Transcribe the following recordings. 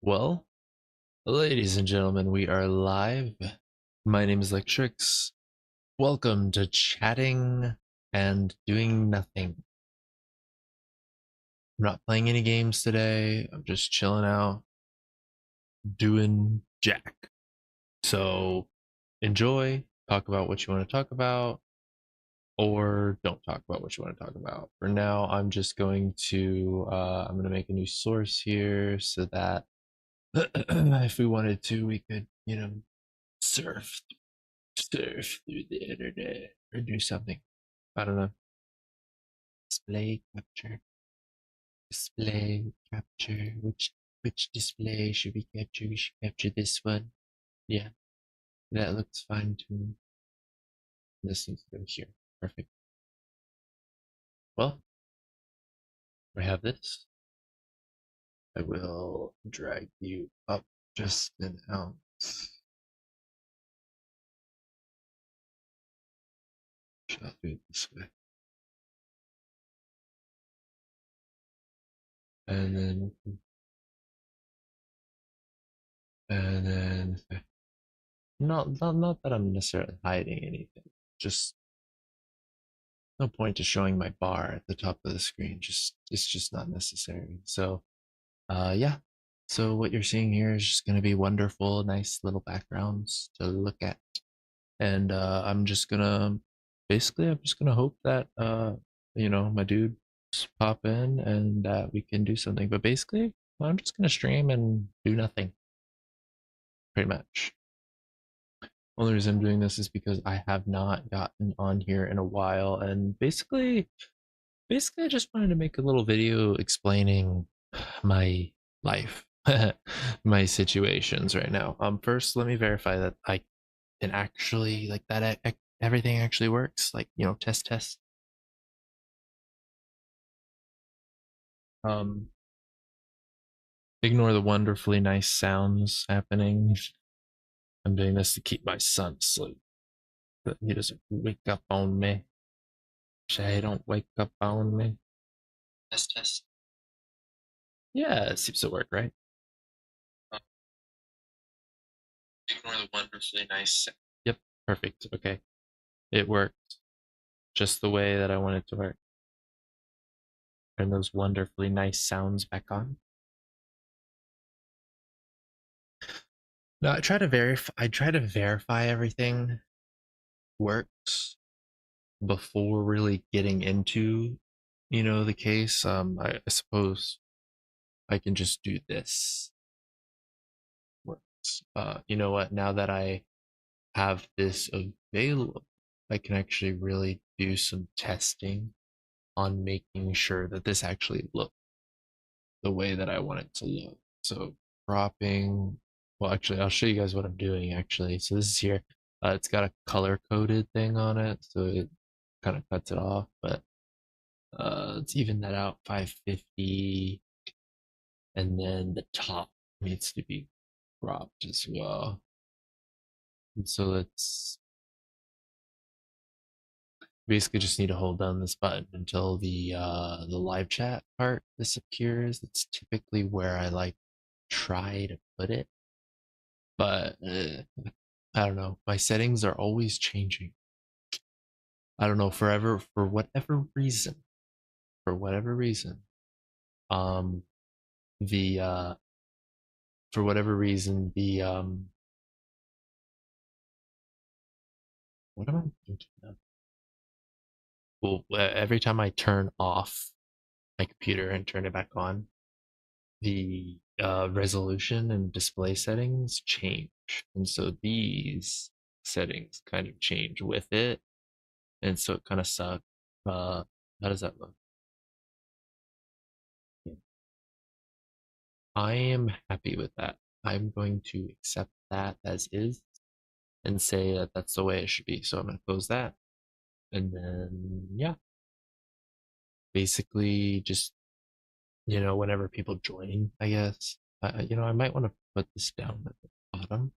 Well, ladies and gentlemen, we are live. My name is Lectrix. Welcome to Chatting and Doing Nothing. I'm not playing any games today. I'm just chilling out, doing jack. So enjoy, talk about what you want to talk about, or don't talk about what you want to talk about. For now, I'm just going to I'm gonna make a new source here so that if we wanted to, we could, surf surf through the internet or do something. I don't know. Display capture. Display capture. Which display should we capture? We should capture this one. Yeah, that looks fine to me. This needs to go here. Perfect. Well, we have this. I will drag you up just an ounce. Shall do it this way. And then and then not that I'm necessarily hiding anything. Just no point to showing my bar at the top of the screen. Just it's just not necessary. So yeah. So what you're seeing here is just gonna be wonderful, nice little backgrounds to look at. And I'm just gonna hope that my dudes pop in and that we can do something. But basically I'm just gonna stream and do nothing, pretty much. Only reason I'm doing this is because I have not gotten on here in a while, and basically I just wanted to make a little video explaining my life, my situations right now. First let me verify that I can actually like that everything actually works, like, test. um Ignore the wonderfully nice sounds happening. I'm doing this to keep my son asleep, but he doesn't wake up on me. Shay, don't wake up on me. Test. Yeah, it seems to work, right? Ignore the wonderfully nice. Yep, perfect. Okay, it worked just the way that I want it to work. Turn those wonderfully nice sounds back on. No, I try to verify everything works before really getting into, the case. I suppose I can just do this. Works. You know what? Now that I have this available, I can actually really do some testing on making sure that this actually looks the way that I want it to look. So cropping, well, actually, I'll show you guys what I'm doing actually. So this is here. It's got a color coded thing on it, so it kind of cuts it off, but let's even that out 550, and then the top needs to be cropped as well. And so let's basically just need to hold down this button until the live chat part disappears. It's typically where I like try to put it, but I don't know. My settings are always changing. I don't know, forever, for whatever reason. For whatever reason. Um the For whatever reason, the what am I thinking of? Well, every time I turn off my computer and turn it back on, the resolution and display settings change. And so these settings kind of change with it. And so it kind of sucks. How does that look? I am happy with that. I'm going to accept that as is and say that that's the way it should be. So I'm going to close that. And then, yeah, basically just, whenever people join, I guess, I might want to put this down at the bottom.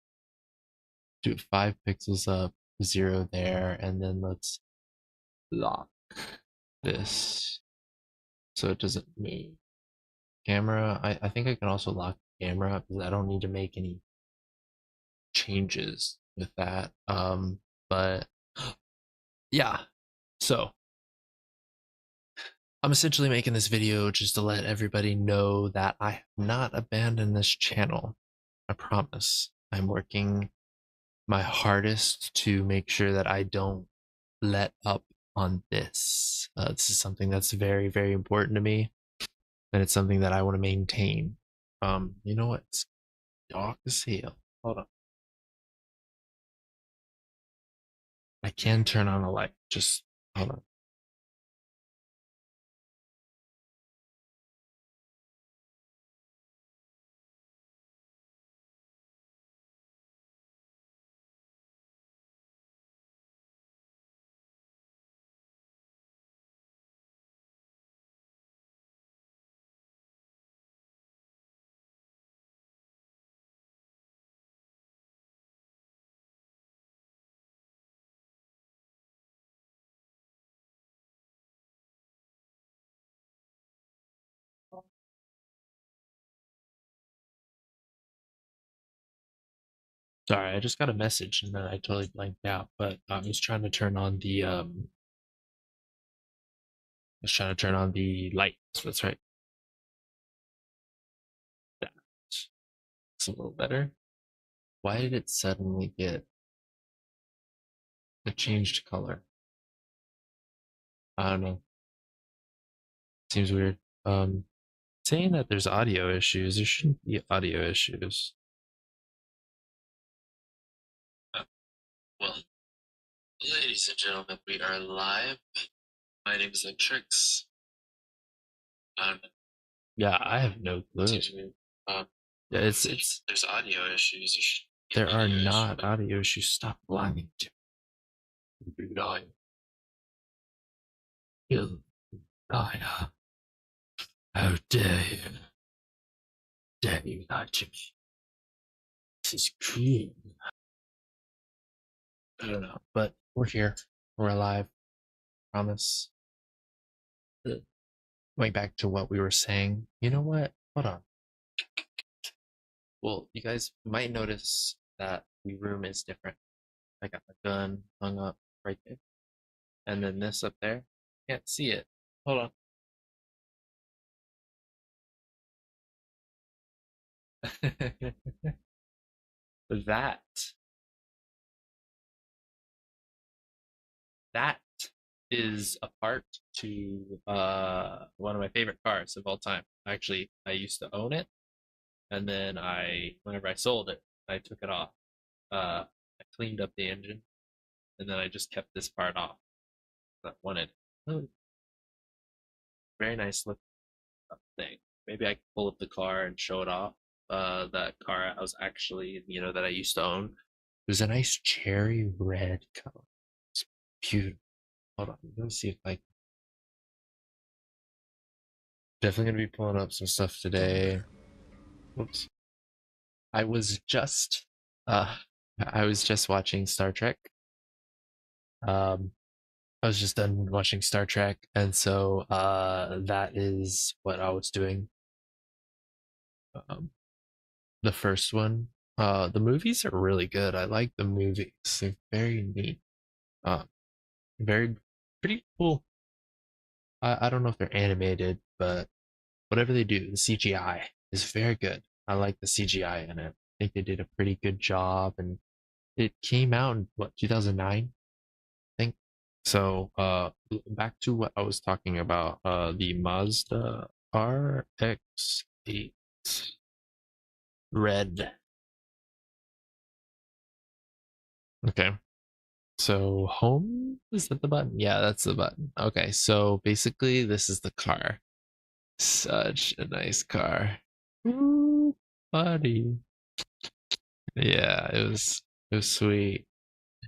Do it 5 pixels up, 0 there, and then let's lock this so it doesn't move. camera. I think I can also lock the camera because I don't need to make any changes with that. But yeah, so I'm essentially making this video just to let everybody know that I have not abandoned this channel. I promise. I'm working my hardest to make sure that I don't let up on this. This is something that's very, very important to me, and it's something that I want to maintain. You know what? It's dark as hell. Hold on. I can turn on a light. Just hold on. Sorry, I just got a message and then I totally blanked out. But I was trying to turn on the was trying to turn on the lights. That's right. That's a little better. Why did it suddenly get a changed color? I don't know. Seems weird. Saying that there's audio issues, there shouldn't be audio issues. Well, ladies and gentlemen, we are live. My name is Trix. Yeah, I have no clue. Yeah, it's there's audio issues. There are not audio issues. Stop lying to me. Lying. You liar. How dare you? Dare you lie to me? This is green. I don't know, but we're here. We're alive. Promise. Going back to what we were saying. You know what? Hold on. Well, you guys might notice that the room is different. I got my gun hung up right there. And then this up there. Can't see it. Hold on. that that is a part to one of my favorite cars of all time. Actually, I used to own it, and then whenever I sold it, I took it off. I cleaned up the engine, and then I just kept this part off. That wanted very nice looking thing. Maybe I could pull up the car and show it off. That car I was actually, that I used to own. It was a nice cherry red color. It's beautiful. Hold on, let me see if I definitely gonna be pulling up some stuff today. Whoops. I was just uh I was just watching Star Trek. Um I was just done watching Star Trek, and so that is what I was doing. Um the first one. The movies are really good. I like the movies. They're very neat. Uh very pretty cool. I don't know if they're animated, but whatever they do, the CGI is very good. I like the CGI in it. I think they did a pretty good job, and it came out in what 2009, I think. So, back to what I was talking about, the Mazda RX-8 Red. Okay. So home, is that the button? Yeah, that's the button. Okay, so basically this is the car. Such a nice car. Ooh, buddy. Yeah, it was sweet.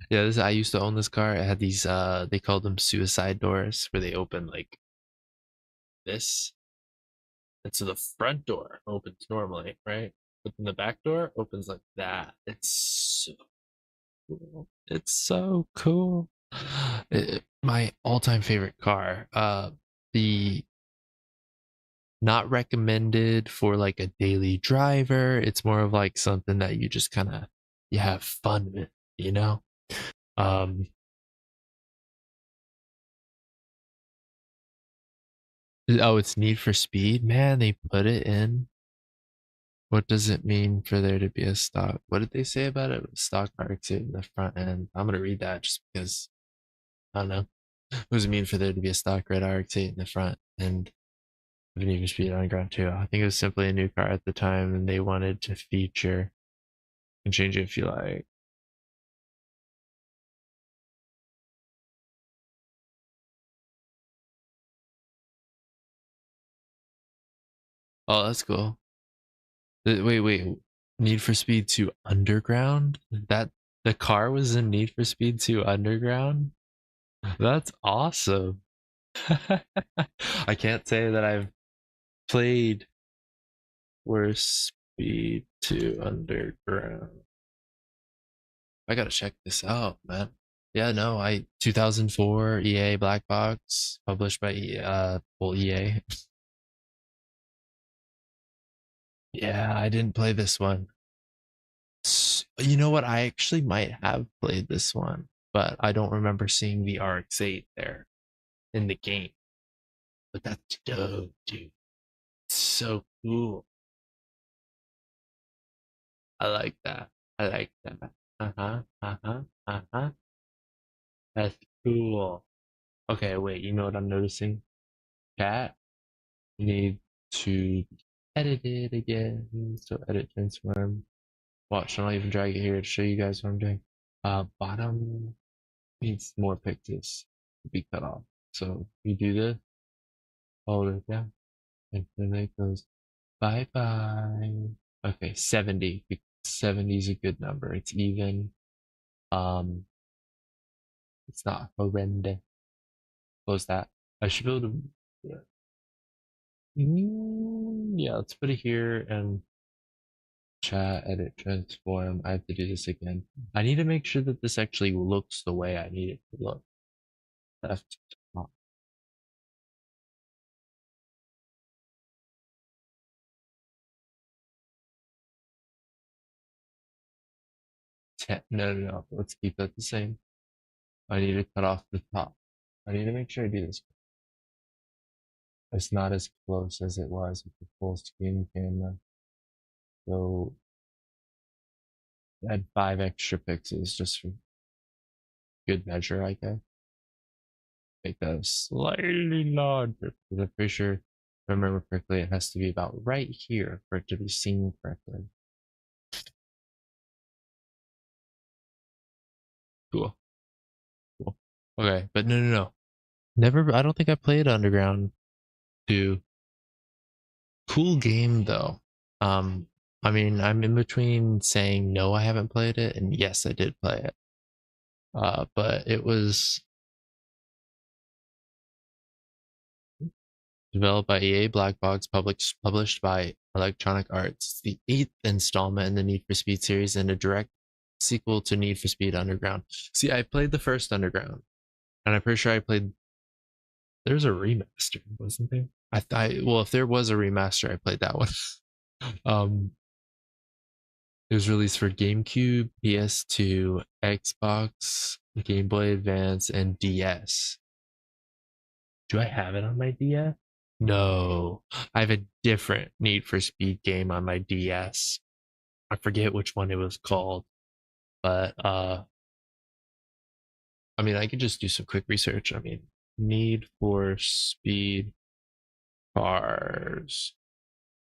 Yeah, I used to own this car. It had these they called them suicide doors where they open like this. And so the front door opens normally, right? But then the back door opens like that. It's so cool. It's so cool. My all-time favorite car. The not recommended for like a daily driver. It's more of like something that you just kind of you have fun with, you know? Um oh, it's Need for Speed. Man, they put it in. What does it mean for there to be a stock? What did they say about it? Stock RX in the front end. I'm gonna read that just because I don't know. What does it mean for there to be a stock red RX-8 in the front and of Need for Speed Underground 2? I think it was simply a new car at the time, and they wanted to feature and change it if you like. Oh, that's cool. Wait. Need for Speed 2 Underground? That the car was in Need for Speed 2 Underground? That's awesome. I can't say that I've played Worst Speed 2 Underground. I gotta check this out, man. Yeah, no, I 2004 EA Black Box, published by EA. Yeah, I didn't play this one. You know what? I actually might have played this one, but I don't remember seeing the RX-8 there in the game. But that's dope, dude. So cool. I like that. I like that. Uh-huh. Uh-huh. Uh-huh. That's cool. Okay, wait, you know what I'm noticing? Chat need to edit it again. So edit transform. Watch, I'll even drag it here to show you guys what I'm doing. Bottom needs more pixels to be cut off. So you do this, hold it down, and then it goes bye bye. Okay, 70. 70 is a good number. It's even. Um, it's not horrendous. Close that. I should be able to. Yeah, yeah, let's put it here and chat, edit, transform. I have to do this again. I need to make sure that this actually looks the way I need it to look. Left, top. No. Let's keep that the same. I need to cut off the top. I need to make sure I do this. It's not as close as it was with the full screen camera. So add 5 extra pixels just for good measure, I guess. Make that slightly larger. Because I'm pretty sure, if I remember correctly, it has to be about right here for it to be seen correctly. Cool. Cool. Okay, but no. Never, I don't think I played Underground 2. Cool game though. Um, I mean, I'm in between saying no, I haven't played it, and yes, I did play it. But it was developed by EA Black Box, published by Electronic Arts. It's the 8th installment in the Need for Speed series and a direct sequel to Need for Speed Underground. See, I played the first Underground, and I'm pretty sure I played. There's a remaster, wasn't there? Well, if there was a remaster, I played that one. um, It was released for GameCube, PS2, Xbox, Game Boy Advance, and DS. Do I have it on my DS? No, I have a different Need for Speed game on my DS. I forget which one it was called, but I mean, I could just do some quick research. I mean, Need for Speed cars,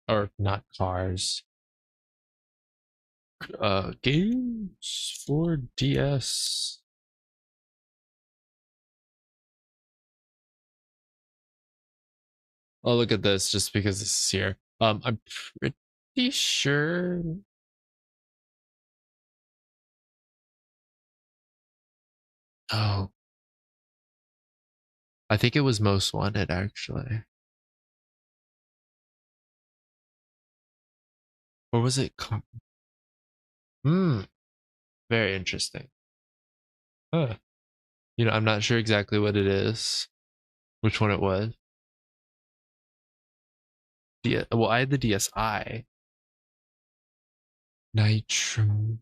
or not cars, games for DS. I'll look at this just because this is here. I'm pretty sure. Oh, I think it was Most Wanted actually, or was it? Hmm. Very interesting. Huh. I'm not sure exactly what it is, which one it was. Well, I had the DSi. Nitro.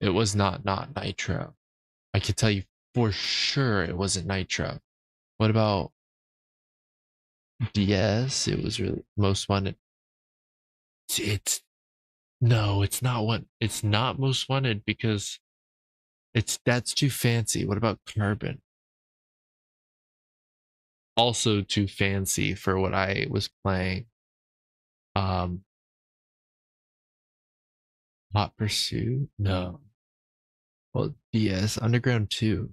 It was not Nitro. I can tell you for sure it wasn't Nitro. What about DS? It was really most wanted. It's no, it's not one. It's not most wanted because that's too fancy. What about Carbon? Also too fancy for what I was playing. Um, Hot Pursuit? No. Well, DS Underground 2.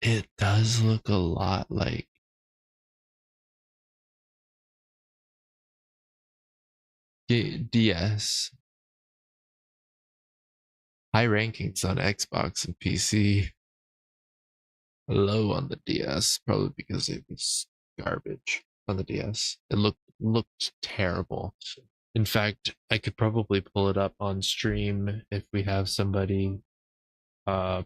It does look a lot like DS. High rankings on Xbox and PC. Low on the DS, probably because it was garbage on the DS. It looked terrible. In fact, I could probably pull it up on stream if we have somebody uh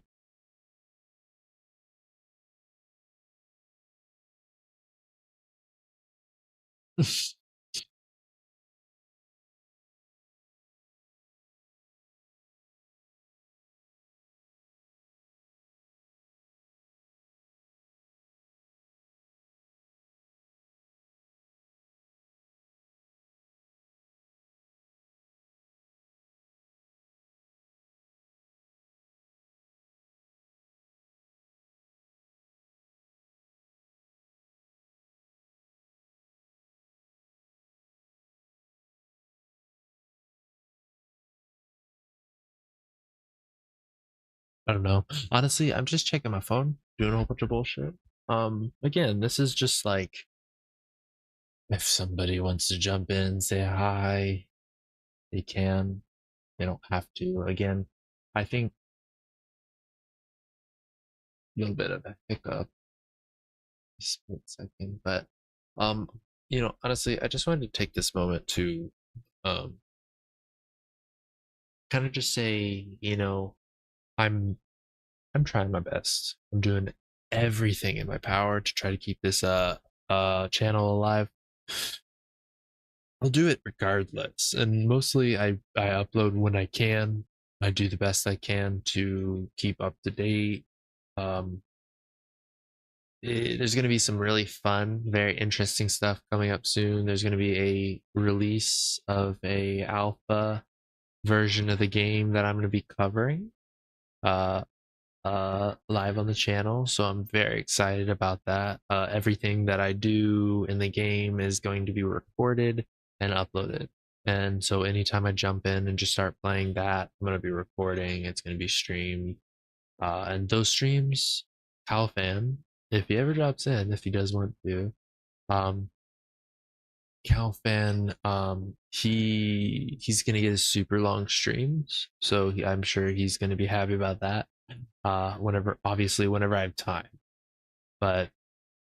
I don't know. Honestly, I'm just checking my phone, doing a whole bunch of bullshit. Again, this is just like if somebody wants to jump in, say hi, they can. They don't have to. Again, I think a little bit of a hiccup, split second, but um, honestly, I just wanted to take this moment to um kind of just say, I'm I'm trying my best. I'm doing everything in my power to try to keep this channel alive. I'll do it regardless. And mostly I upload when I can. I do the best I can to keep up to date. Um there's going to be some really fun, very interesting stuff coming up soon. There's going to be a release of a alpha version of the game that I'm going to be covering. Uh live on the channel, so I'm very excited about that. Everything that I do in the game is going to be recorded and uploaded, and so anytime I jump in and just start playing that, I'm going to be recording. It's going to be streamed, and those streams, Calfan, if he ever drops in, if he does want to, um Calfan, he's gonna get his super long streams, so I'm sure he's gonna be happy about that. Whenever I have time, but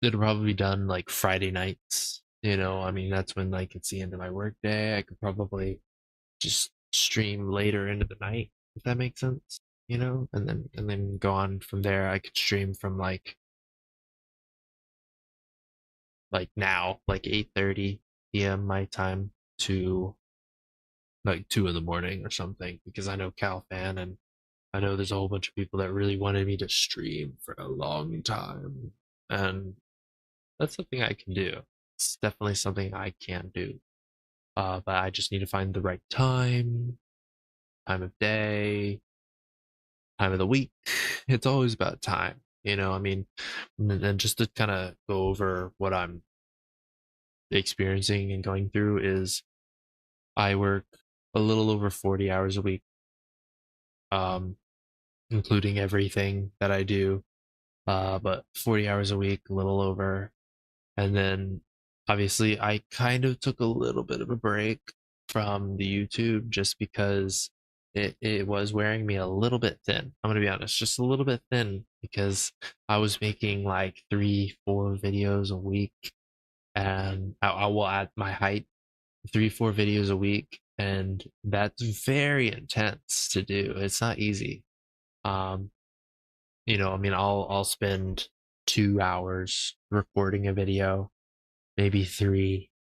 it'll probably be done like Friday nights. I mean, that's when like it's the end of my work day. I could probably just stream later into the night, if that makes sense. And then go on from there. I could stream from like now, like 8:30 p.m. my time to like 2 in the morning or something, because I know Cal fan, and I know there's a whole bunch of people that really wanted me to stream for a long time, and that's something I can do. It's definitely something I can do. But I just need to find the right time of day, time of the week. It's always about time, I mean, and just to kind of go over what I'm experiencing and going through is I work a little over 40 hours a week, um, including everything that I do. But 40 hours a week, a little over. And then obviously I kind of took a little bit of a break from the YouTube just because it was wearing me a little bit thin. I'm gonna be honest, just a little bit thin, because I was making like 3, 4 videos a week, and I will add my height, 3, 4 videos a week, and that's very intense to do. It's not easy. Um, I mean, I'll spend 2 hours recording a video, maybe 3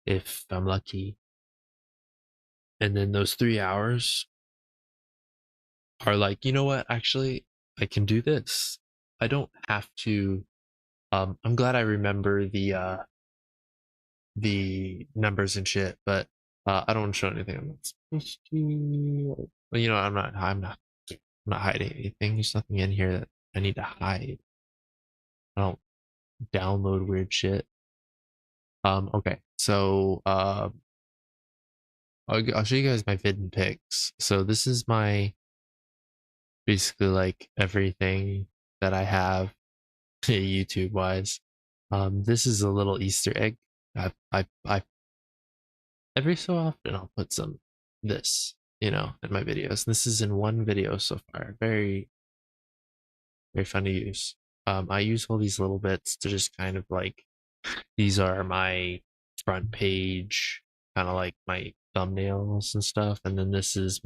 if I'm lucky. And then those 3 hours are like, you know what? Actually, I can do this. I don't have to. I'm glad I remember the numbers and shit, but I don't want to show anything I'm not supposed to. Well, you know, I'm not hiding anything. There's nothing in here that I need to hide. I don't download weird shit. Okay, so I'll show you guys my vid and pics. So this is my basically like everything that I have YouTube wise. This is a little Easter egg. I every so often I'll put some this, in my videos. This is in one video so far. Very, very fun to use. I use all these little bits to just kind of like, these are my front page, kind of like my thumbnails and stuff. And then this is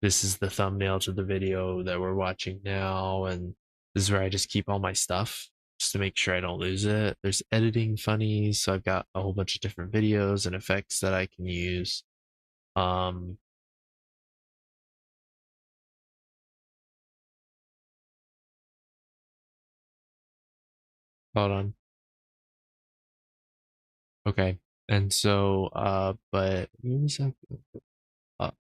this is the thumbnail to the video that we're watching now. And this is where I just keep all my stuff just to make sure I don't lose it. There's editing funnies, so I've got a whole bunch of different videos and effects that I can use. Um, Hold on. Okay. And so, but give me a second. Uh,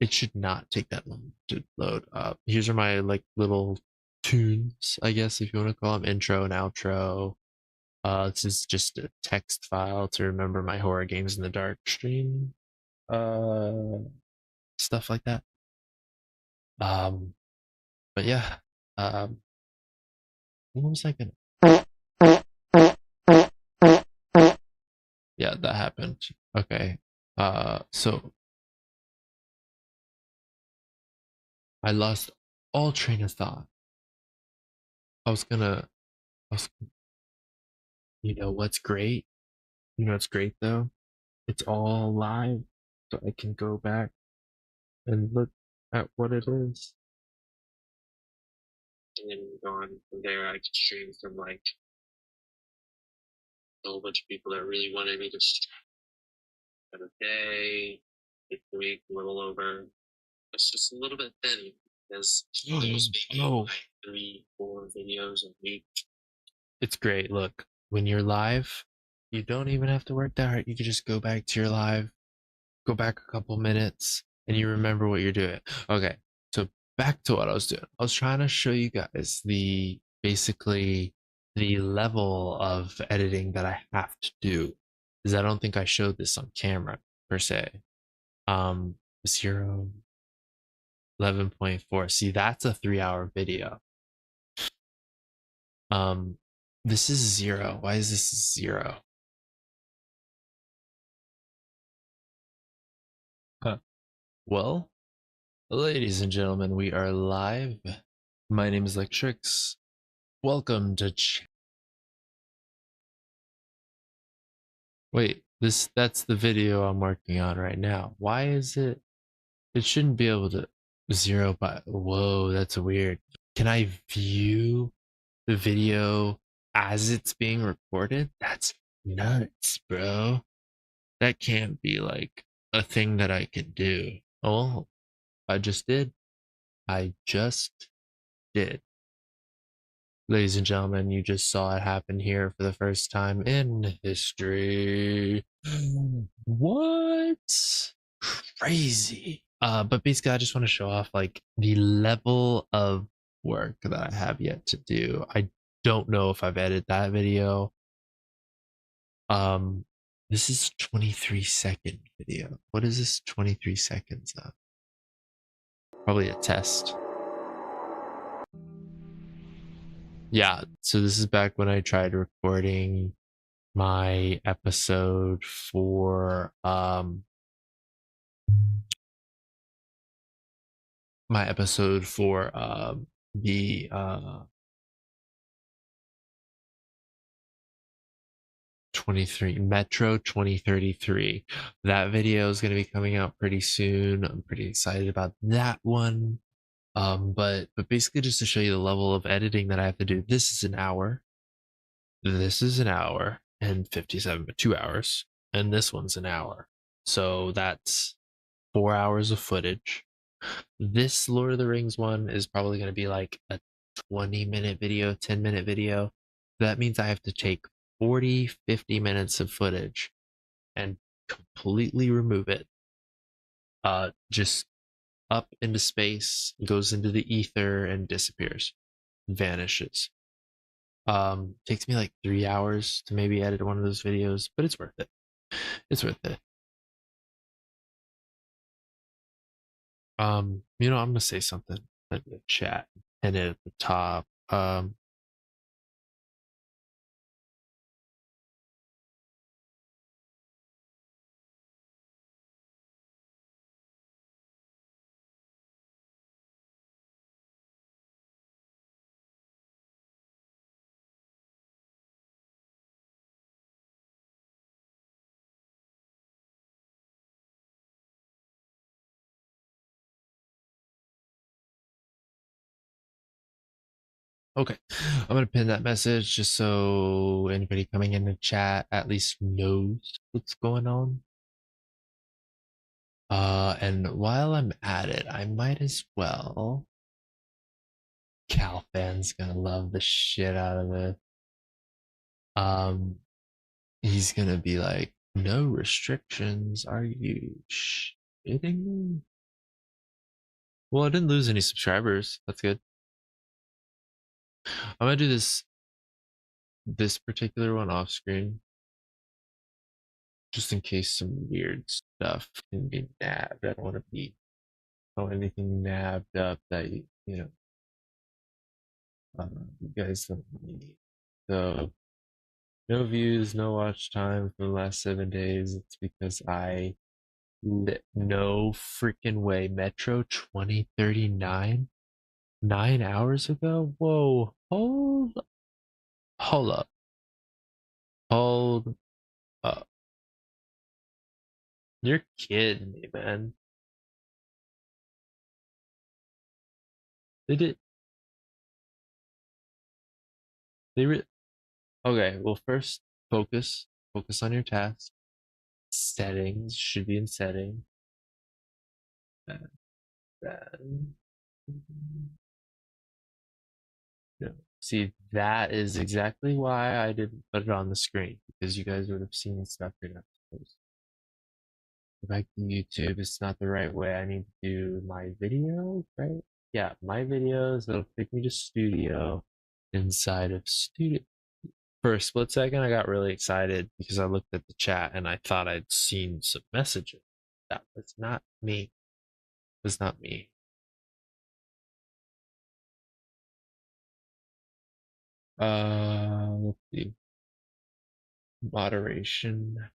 it should not take that long to load. Here's are my like little tunes, I guess, if you want to call them intro and outro. This is just a text file to remember my horror games in the dark stream. Uh, Stuff like that. Um, but yeah. What was I gonna? Yeah, that happened. Okay. So I lost all train of thought. I was gonna, I was, what's great? You know what's great though? It's all live, so I can go back and look at what it is. And then go on from there, I could stream from like a whole bunch of people that really wanted me to have a day, take the week, a little over. It's just a little bit thin because I was making like 3, 4 videos a week. It's great. Look, when you're live, you don't even have to work that hard. You can just go back to your live, go back a couple minutes, and you remember what you're doing. Okay, so back to what I was doing. I was trying to show you guys basically the level of editing that I have to do, because I don't think I showed this on camera per se. 0 11.4. See, that's a 3-hour video. This is 0. Why is this 0? Huh. Well, ladies and gentlemen, we are live. My name is Lectrix. Welcome to Wait, that's the video I'm working on right now. Why is it shouldn't be able to 0 by whoa, that's weird. Can I view the video as it's being recorded? That's nuts, bro. That can't be like a thing that I could do. Oh, I just did. I just did. Ladies and gentlemen, you just saw it happen here for the first time in history. What? Crazy. But basically, I just want to show off like the level of work that I have yet to do. I don't know if I've edited that video. This is 23-second video. What is this 23 seconds of? Probably a test. Yeah, so this is back when I tried recording my episode for the 23 Metro 2033. That video is going to be coming out pretty soon. I'm pretty excited about that one. But basically just to show you the level of editing that I have to do. This is an hour. This is an hour and 57, 2 hours, and this one's an hour. So that's 4 hours of footage. This Lord of the Rings one is probably going to be like a 20-minute video, 10-minute video. That means I have to take 40, 50 minutes of footage and completely remove it. Just up into space, goes into the ether and disappears, vanishes. Takes me like 3 hours to maybe edit one of those videos, but it's worth it. It's worth it. I'm gonna say something in the chat and at the top. Okay, I'm gonna pin that message just so anybody coming in the chat at least knows what's going on. And while I'm at it, I might as well. Cal fan's gonna love the shit out of it. He's gonna be like, no restrictions. Are you shitting me? Well, I didn't lose any subscribers. That's good. I'm gonna do this particular one off screen, just in case some weird stuff can be nabbed. I don't want to be anything nabbed up that you guys don't need. So no views, no watch time for the last 7 days. It's because I no freaking way. Metro 2039, 9 hours ago. Whoa, hold up, hold up. You're kidding me, man. They did. They re Okay, well, first, focus. Focus on your task. Settings should be in setting. Then, no. See, that is exactly why I didn't put it on the screen, because you guys would have seen stuff you're not supposed to. Back to YouTube, it's not the right way. I need to do my videos, right? Yeah, my videos. It'll take me to Studio. Inside of Studio. For a split second, I got really excited because I looked at the chat and I thought I'd seen some messages. That was not me. It was not me. Let's see. Moderation.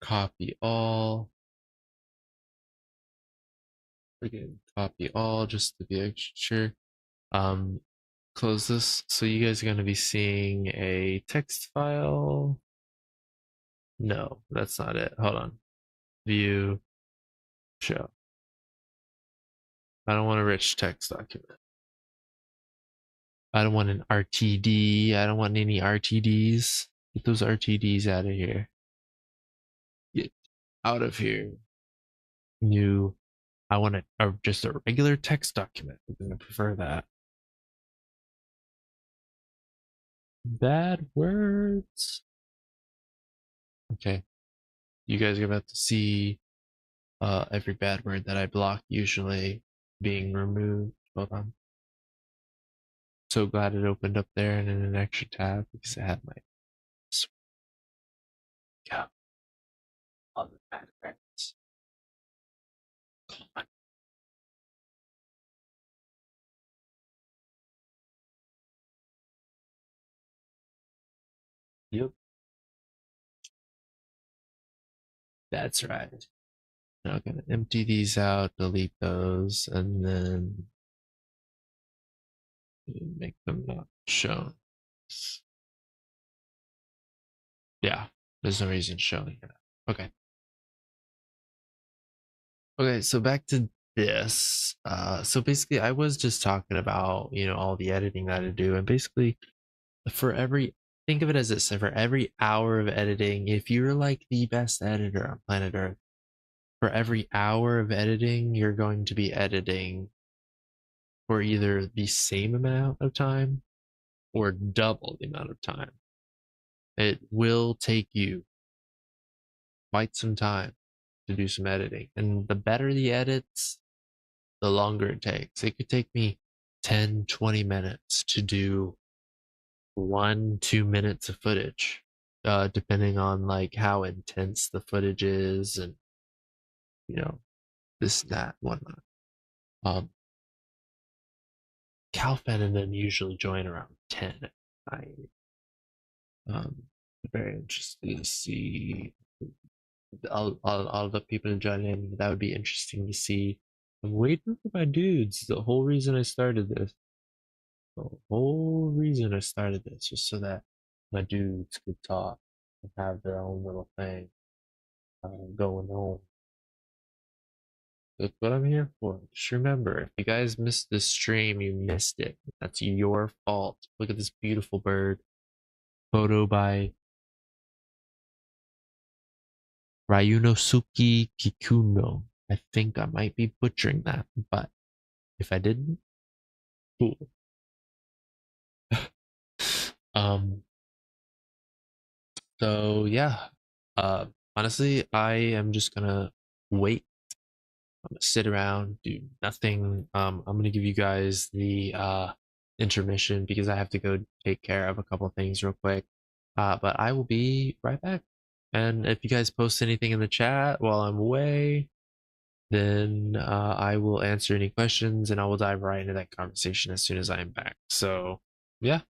Copy all. Again, copy all just to be extra sure. Close this. So you guys are going to be seeing a text file. No, that's not it. Hold on. View, show. I don't want a rich text document. I don't want an RTD. I don't want any RTDs. Get those RTDs out of here. Get out of here. New. I want just a regular text document. I'm going to prefer that. Bad words. Okay. You guys are about to see every bad word that I block usually being removed. Hold on. So glad it opened up there and in an extra tab because I had my go. All the bad words. Come on. Yep. That's right. Now I'm gonna empty these out, delete those, and then make them not shown. Yeah, there's no reason showing it. Okay. Okay, so back to this. So basically I was just talking about, all the editing that I do, and basically for every think of it as this, for every hour of editing, if you're like the best editor on planet Earth, for every hour of editing, you're going to be editing for either the same amount of time or double the amount of time. It will take you quite some time to do some editing. And the better the edits, the longer it takes. It could take me 10, 20 minutes to do 1, 2 minutes of footage, depending on like how intense the footage is and, you know, this, that, whatnot. Um, Calfan and then usually join around 10. I, um, very interested to see all the people joining. That would be interesting to see. I'm waiting for my dudes. The whole reason I started this. The whole reason I started this was so that my dudes could talk and have their own little thing going on. That's what I'm here for. Just remember, if you guys missed this stream, you missed it. That's your fault. Look at this beautiful bird. Photo by Ryunosuke Kikuno. I think I might be butchering that, but if I didn't, cool. um. So yeah. Uh. Honestly, I am just gonna wait. I'm gonna sit around, do nothing. I'm gonna give you guys the intermission because I have to go take care of a couple things real quick. But I will be right back. And if you guys post anything in the chat while I'm away, then I will answer any questions and I will dive right into that conversation as soon as I am back. So yeah.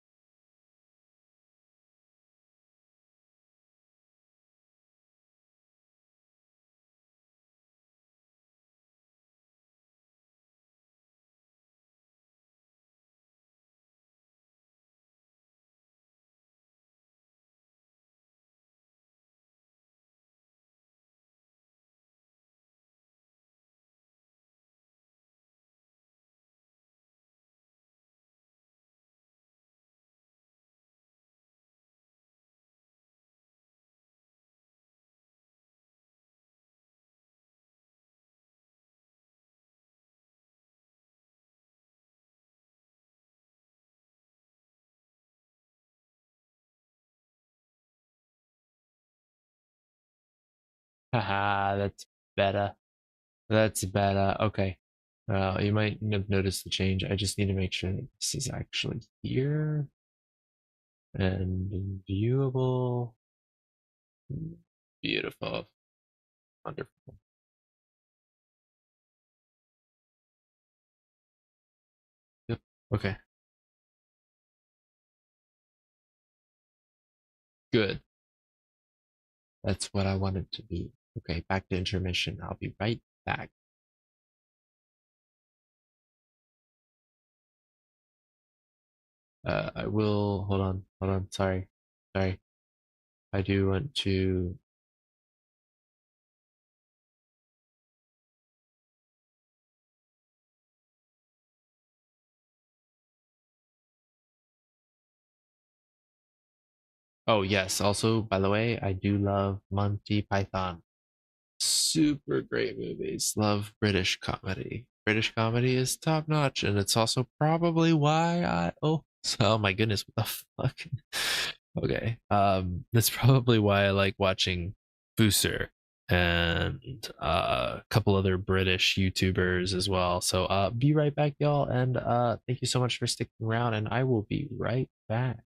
Haha, that's better. That's better. Okay. You might have noticed the change. I just need to make sure that this is actually here and viewable. Beautiful. Wonderful. Yep. Okay. Good. That's what I wanted to be. Okay, back to intermission. I'll be right back. I will hold on, sorry. I do want to Oh yes, also by the way, I do love Monty Python. Super great movies. Love British comedy. British comedy is top notch, and it's also probably why oh my goodness, what the fuck? Okay. That's probably why I like watching Booster and a couple other British YouTubers as well. So be right back, y'all, and thank you so much for sticking around, and I will be right back.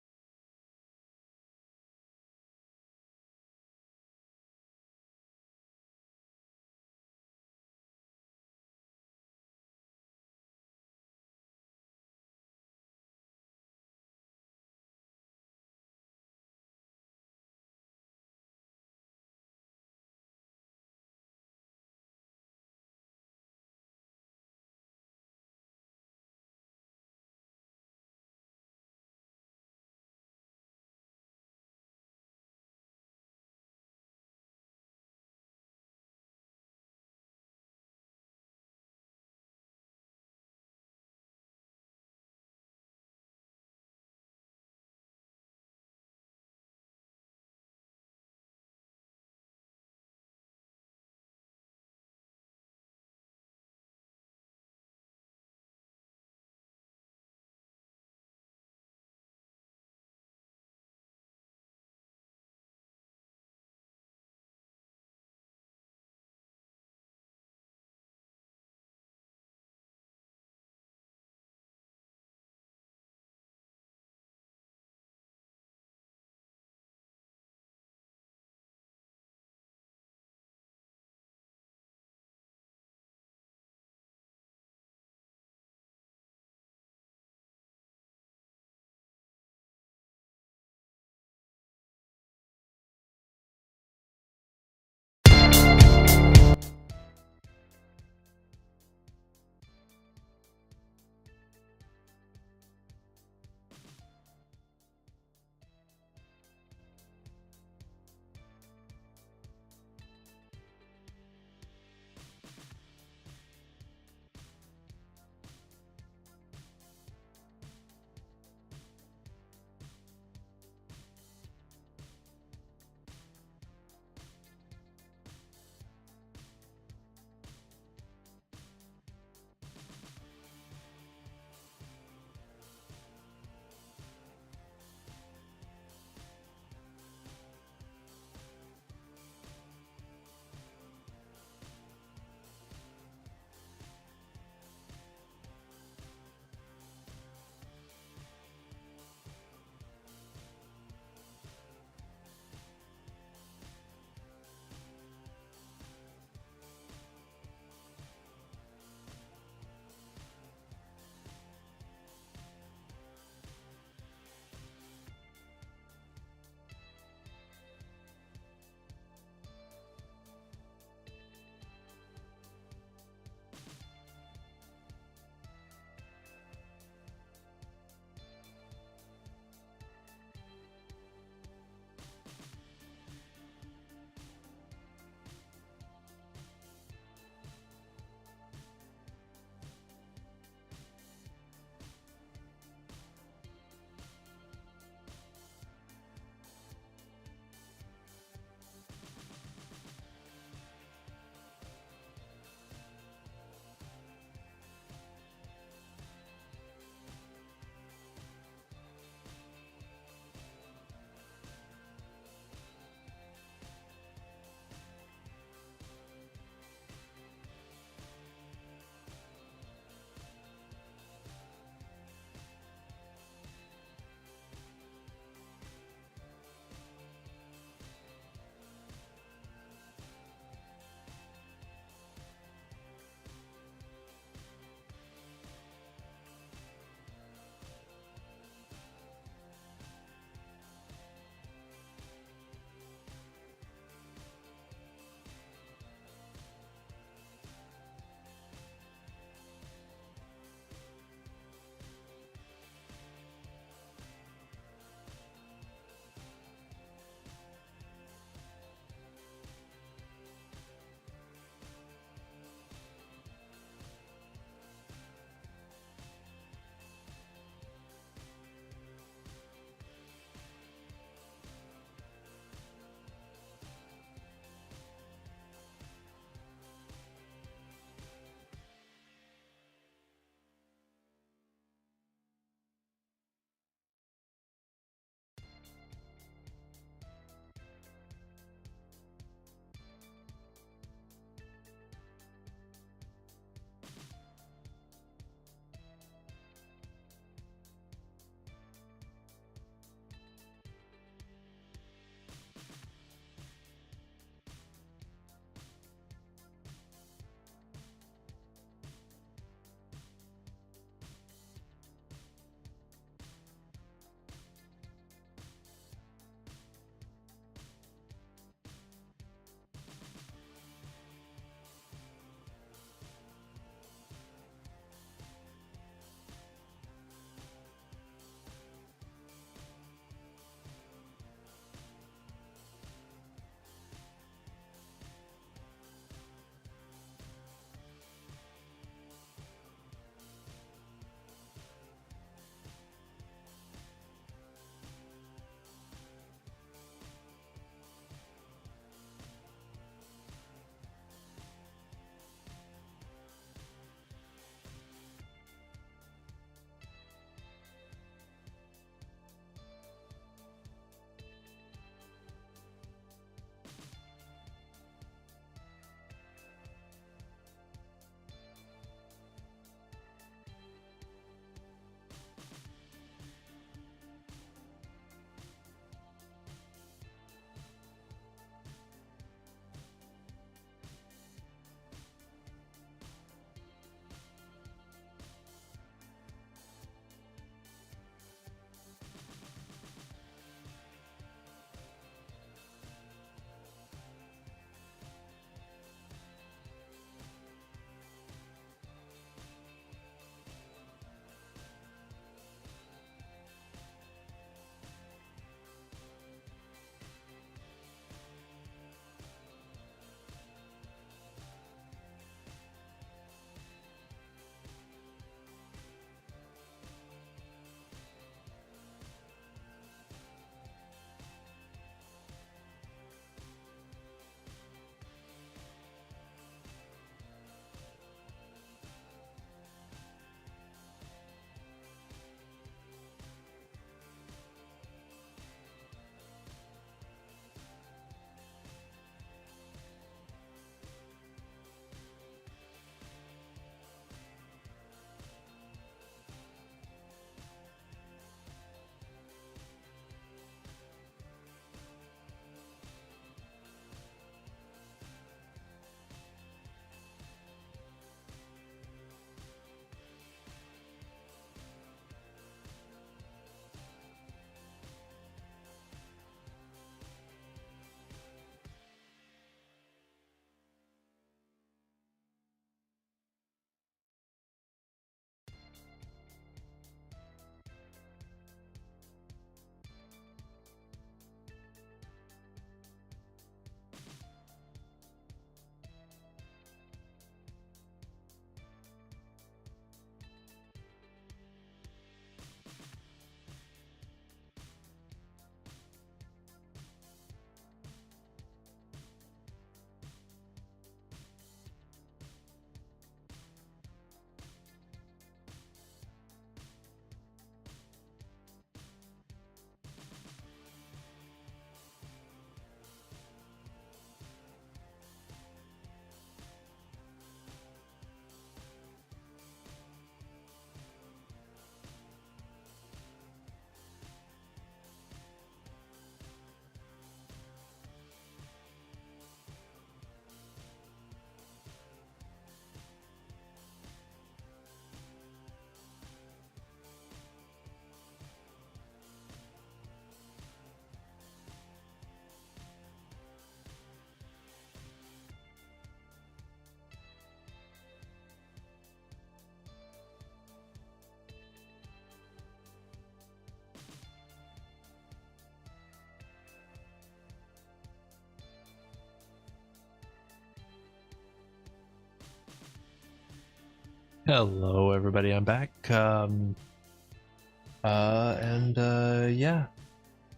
Hello, everybody. I'm back. Yeah.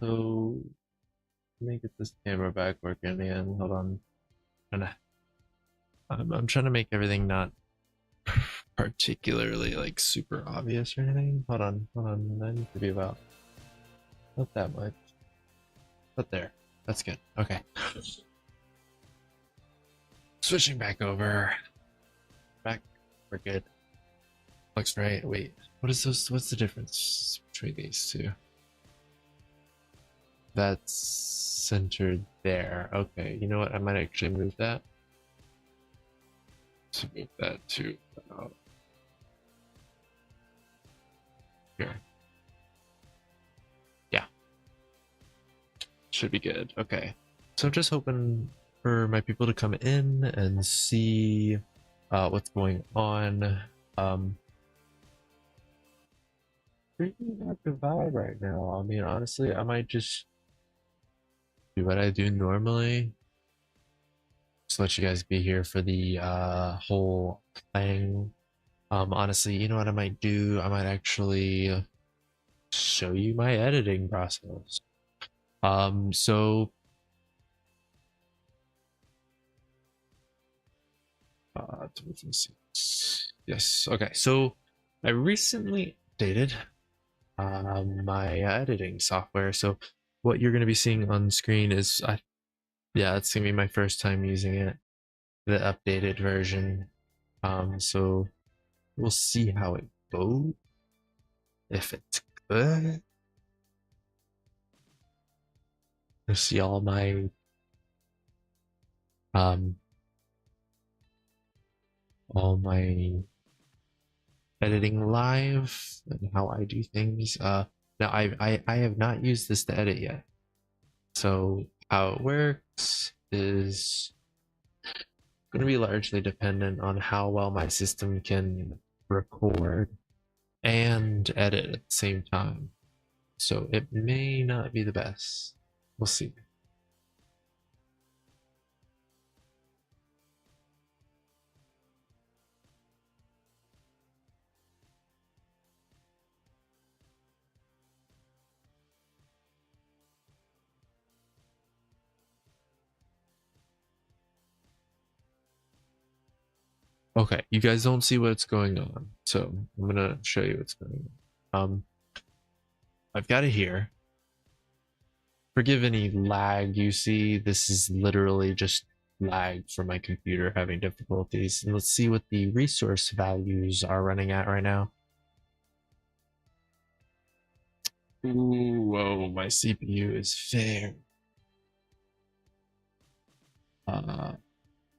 So let me get this camera back working again. Hold on. I'm trying to make everything not particularly like super obvious or anything. Hold on. That needs to be about not that much, but there. That's good. Okay. Switching back over. Back. We're good. Looks right. Wait. What is those? What's the difference between these two? That's centered there. Okay, you know what? I might actually move that. To move that to here. Yeah, should be good. Okay, so I'm just hoping for my people to come in and see what's going on. Pretty active vibe right now. I mean, honestly, I might just do what I do normally. Just let you guys be here for the whole thing. Honestly, you know what I might do? I might actually show you my editing process. So yes, okay. So I recently updated my editing software. So what you're going to be seeing on screen is, yeah, it's going to be my first time using it, the updated version. So we'll see how it goes. If it's good, you'll see um all my editing live and how I do things. Now I have not used this to edit yet. So how it works is going to be largely dependent on how well my system can record and edit at the same time. So it may not be the best. We'll see. Okay, you guys don't see what's going on, so I'm gonna show you what's going on. I've got it here. Forgive any lag you see. This is literally just lag from my computer having difficulties. And let's see what the resource values are running at right now. Ooh, whoa, my CPU is fair.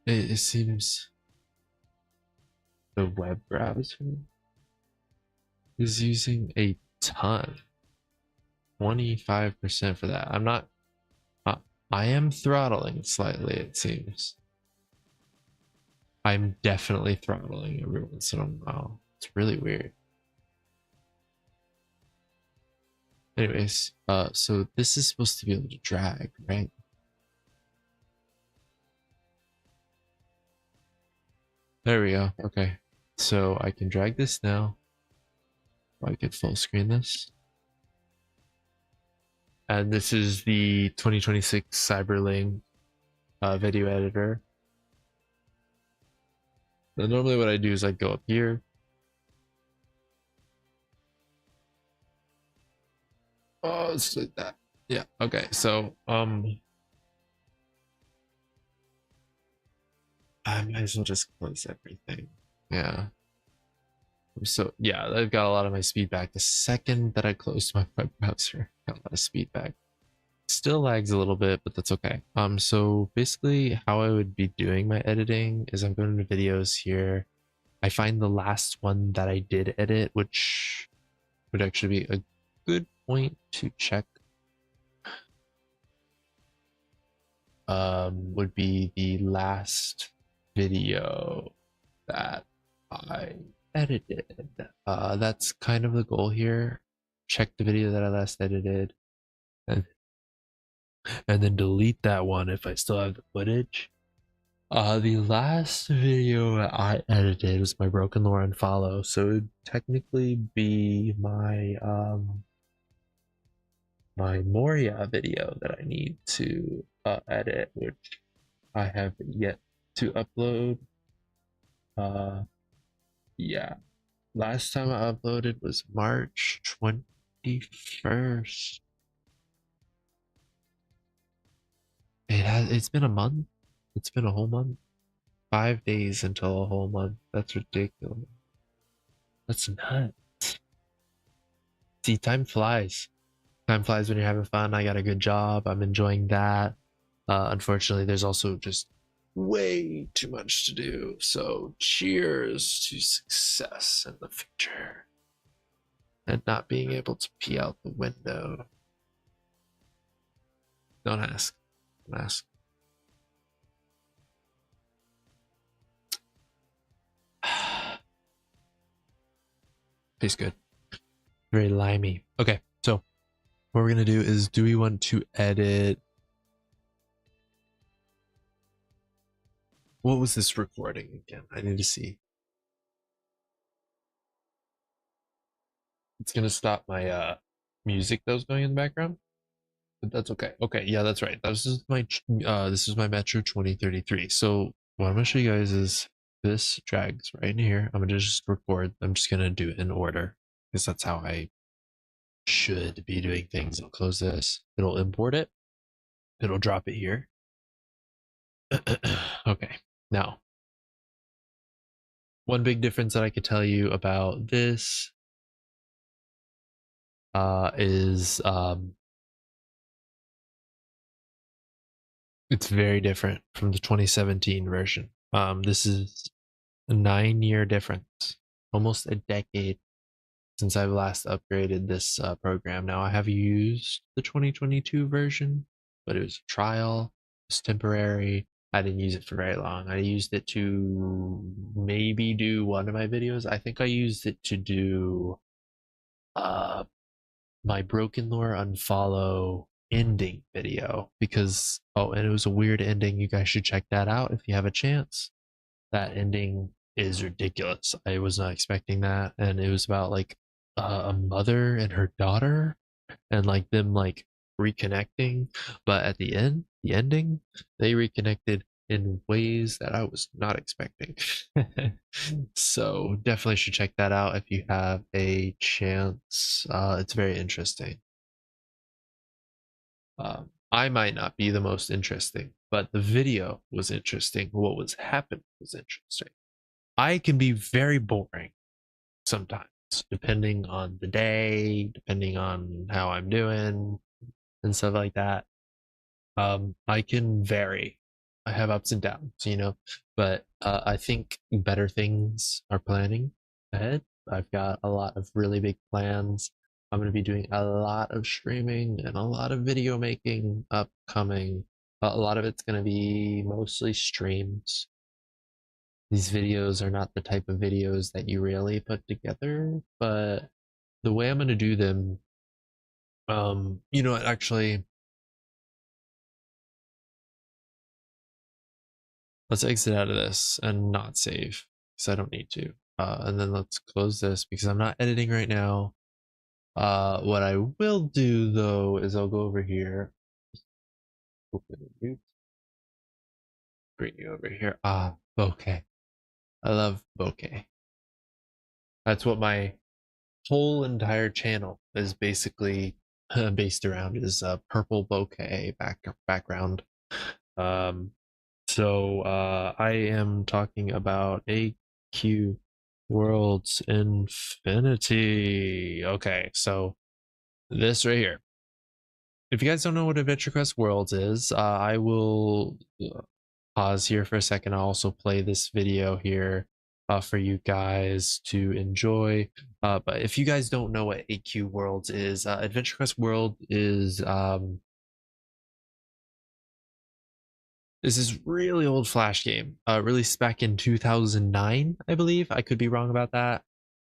It seems the web browser is using a ton. 25% for that. I'm not, I am throttling slightly, it seems. I'm definitely throttling every once in a while. It's really weird. Anyways, so this is supposed to be able to drag, right? There we go. Okay. So I can drag this now. I could full screen this. And this is the 2026 Cyberlink video editor. Now, normally what I do is I go up here. Oh, it's like that. Yeah. Okay. So I might as well just close everything. Yeah. So yeah, I've got a lot of my speed back. The second that I closed my web browser, got a lot of speed back. Still lags a little bit, but that's okay. So basically how I would be doing my editing is I'm going to videos here. I find the last one that I did edit, which would actually be a good point to check. Would be the last video that I edited. That's kind of the goal here. Check the video that I last edited and then delete that one if I still have the footage. The last video I edited was my Broken Lore Unfollow, so it'd technically be my Moria video that I need to edit, which I have yet to upload. Yeah, last time I uploaded was March 21st. It's been a month. It's been a whole month. 5 days until a whole month. That's ridiculous. That's nuts. See, time flies. Time flies when you're having fun. I got a good job. I'm enjoying that. Unfortunately, there's also just way too much to do. So, cheers to success in the future and not being able to pee out the window. Don't ask. Don't ask. Tastes good. Very limey. Okay, so what we're gonna do is, do we want to edit? What was this recording again? I need to see. It's gonna stop my music that was going in the background, but that's okay. Okay, yeah, that's right. This is my Metro 2033. So what I'm gonna show you guys is this drags right in here. I'm gonna just record. I'm just gonna do it in order because that's how I should be doing things. I'll close this. It'll import it. It'll drop it here. Okay, now one big difference that I could tell you about this is it's very different from the 2017 version. This is a 9-year difference, almost a decade since I've last upgraded this program. Now I have used the 2022 version, but it was a trial. It's temporary. I didn't use it for very long. I used it to maybe do one of my videos. I think I used it to do my Broken Lore Unfollow ending video because, oh, and it was a weird ending. You guys should check that out if you have a chance. That ending is ridiculous. I was not expecting that, and it was about like a mother and her daughter, and like them like reconnecting. But at the end, the ending, they reconnected in ways that I was not expecting. So definitely should check that out if you have a chance. It's very interesting. I might not be the most interesting, but the video was interesting. What was happening was interesting. I can be very boring sometimes, depending on the day, depending on how I'm doing, and stuff like that. I can vary. I have ups and downs, but I think better things are planning ahead. I've got a lot of really big plans. I'm going to be doing a lot of streaming and a lot of video making upcoming. A lot of it's going to be mostly streams. These videos are not the type of videos that you really put together, but the way I'm going to do them, actually, let's exit out of this and not save because I don't need to. And then let's close this because I'm not editing right now. What I will do though is I'll go over here, open it, bring you over here. Bokeh. I love bokeh. That's what my whole entire channel is basically based around, is purple bokeh background. So I am talking about AQ Worlds Infinity. Okay, so this right here. If you guys don't know what Adventure Quest Worlds is, I will pause here for a second. I'll also play this video here for you guys to enjoy. But if you guys don't know what AQ Worlds is, Adventure Quest World is this is really old Flash game, released back in 2009, I believe. I could be wrong about that.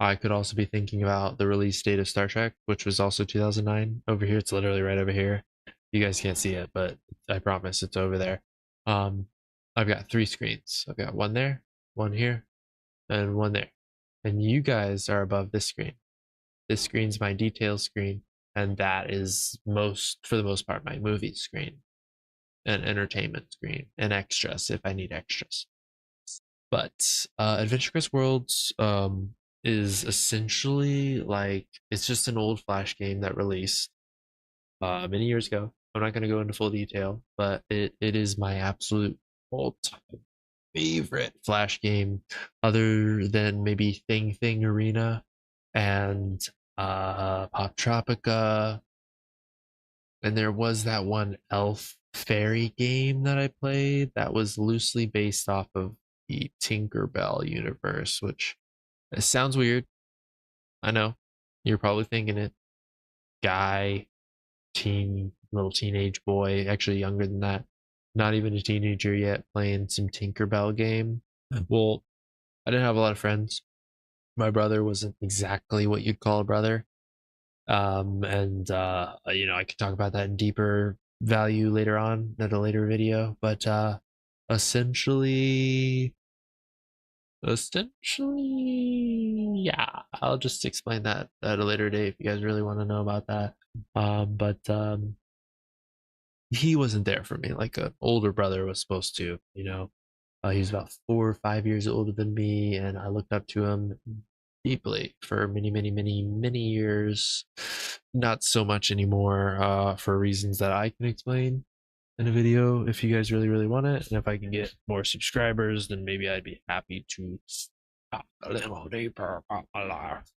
I could also be thinking about the release date of Star Trek, which was also 2009. Over here, it's literally right over here. You guys can't see it, but I promise it's over there. I've got 3 screens. I've got one there, one here, and one there. And you guys are above this screen. This screen's my details screen, and that is for the most part, my movie screen and entertainment screen and extras if I need extras. But Adventure Quest Worlds is essentially like it's just an old Flash game that released many years ago. I'm not going to go into full detail, but it is my absolute all-time favorite Flash game, other than maybe Thing Arena and Pop Tropica. And there was that one Elf Fairy game that I played that was loosely based off of the Tinkerbell universe, which sounds weird. I know. You're probably thinking it. Guy, little teenage boy, actually younger than that, not even a teenager yet, playing some Tinkerbell game. Well, I didn't have a lot of friends. My brother wasn't exactly what you'd call a brother. And I could talk about that in deeper value later on at a later video, but essentially, yeah, I'll just explain that at a later date if you guys really want to know about that. But he wasn't there for me like an older brother was supposed to, he was about 4 or 5 years older than me, and I looked up to him deeply for many, many, many, many years. Not so much anymore, for reasons that I can explain in a video if you guys really, really want it. And if I can get more subscribers, then maybe I'd be happy to stop a little deeper about my life.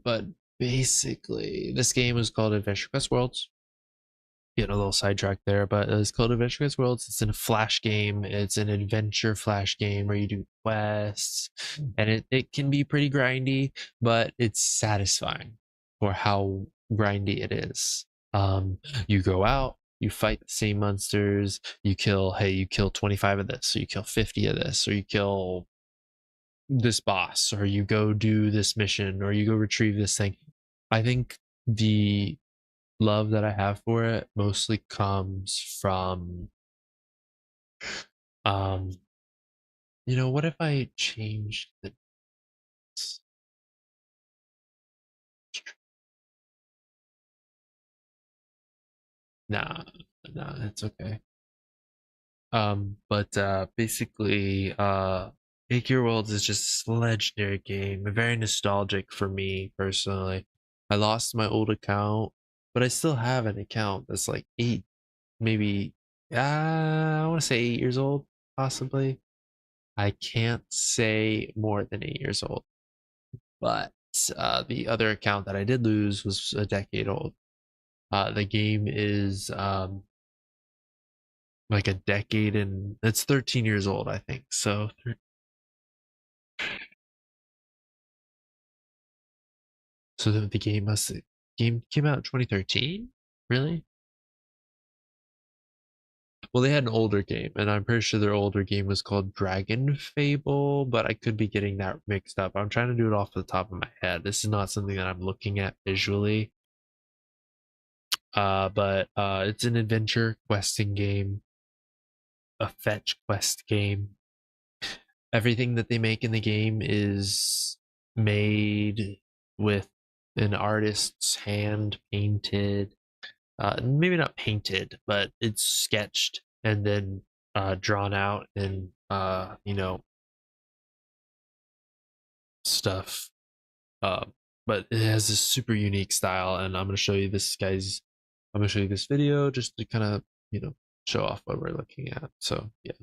But basically, this game is called Adventure Quest Worlds. Getting a little sidetracked there, but it's called Adventure Quest Worlds. It's in a Flash game. It's an adventure Flash game where you do quests, and it can be pretty grindy, but it's satisfying for how grindy it is. You go out, you fight the same monsters, you kill 25 of this, or you kill 50 of this, or you kill this boss, or you go do this mission, or you go retrieve this thing. I think the love that I have for it mostly comes from what if I changed the nah, it's okay. But basically AQ Worlds is just a legendary game, very nostalgic for me personally. I lost my old account, but I still have an account that's like maybe I want to say 8 years old, possibly. I can't say more than 8 years old, but the other account that I did lose was a decade old. The game is like a decade, and it's 13 years old, I think. So the game came out in 2013. Really? Well, they had an older game, and I'm pretty sure their older game was called Dragon Fable, but I could be getting that mixed up. I'm trying to do it off the top of my head. This is not something that I'm looking at visually. But it's an adventure questing game, a fetch quest game. Everything that they make in the game is made with an artist's hand, painted. Maybe not painted, but it's sketched and then drawn out and stuff. But it has this super unique style, and I'm gonna show you this video just to kind of show off what we're looking at. So yeah.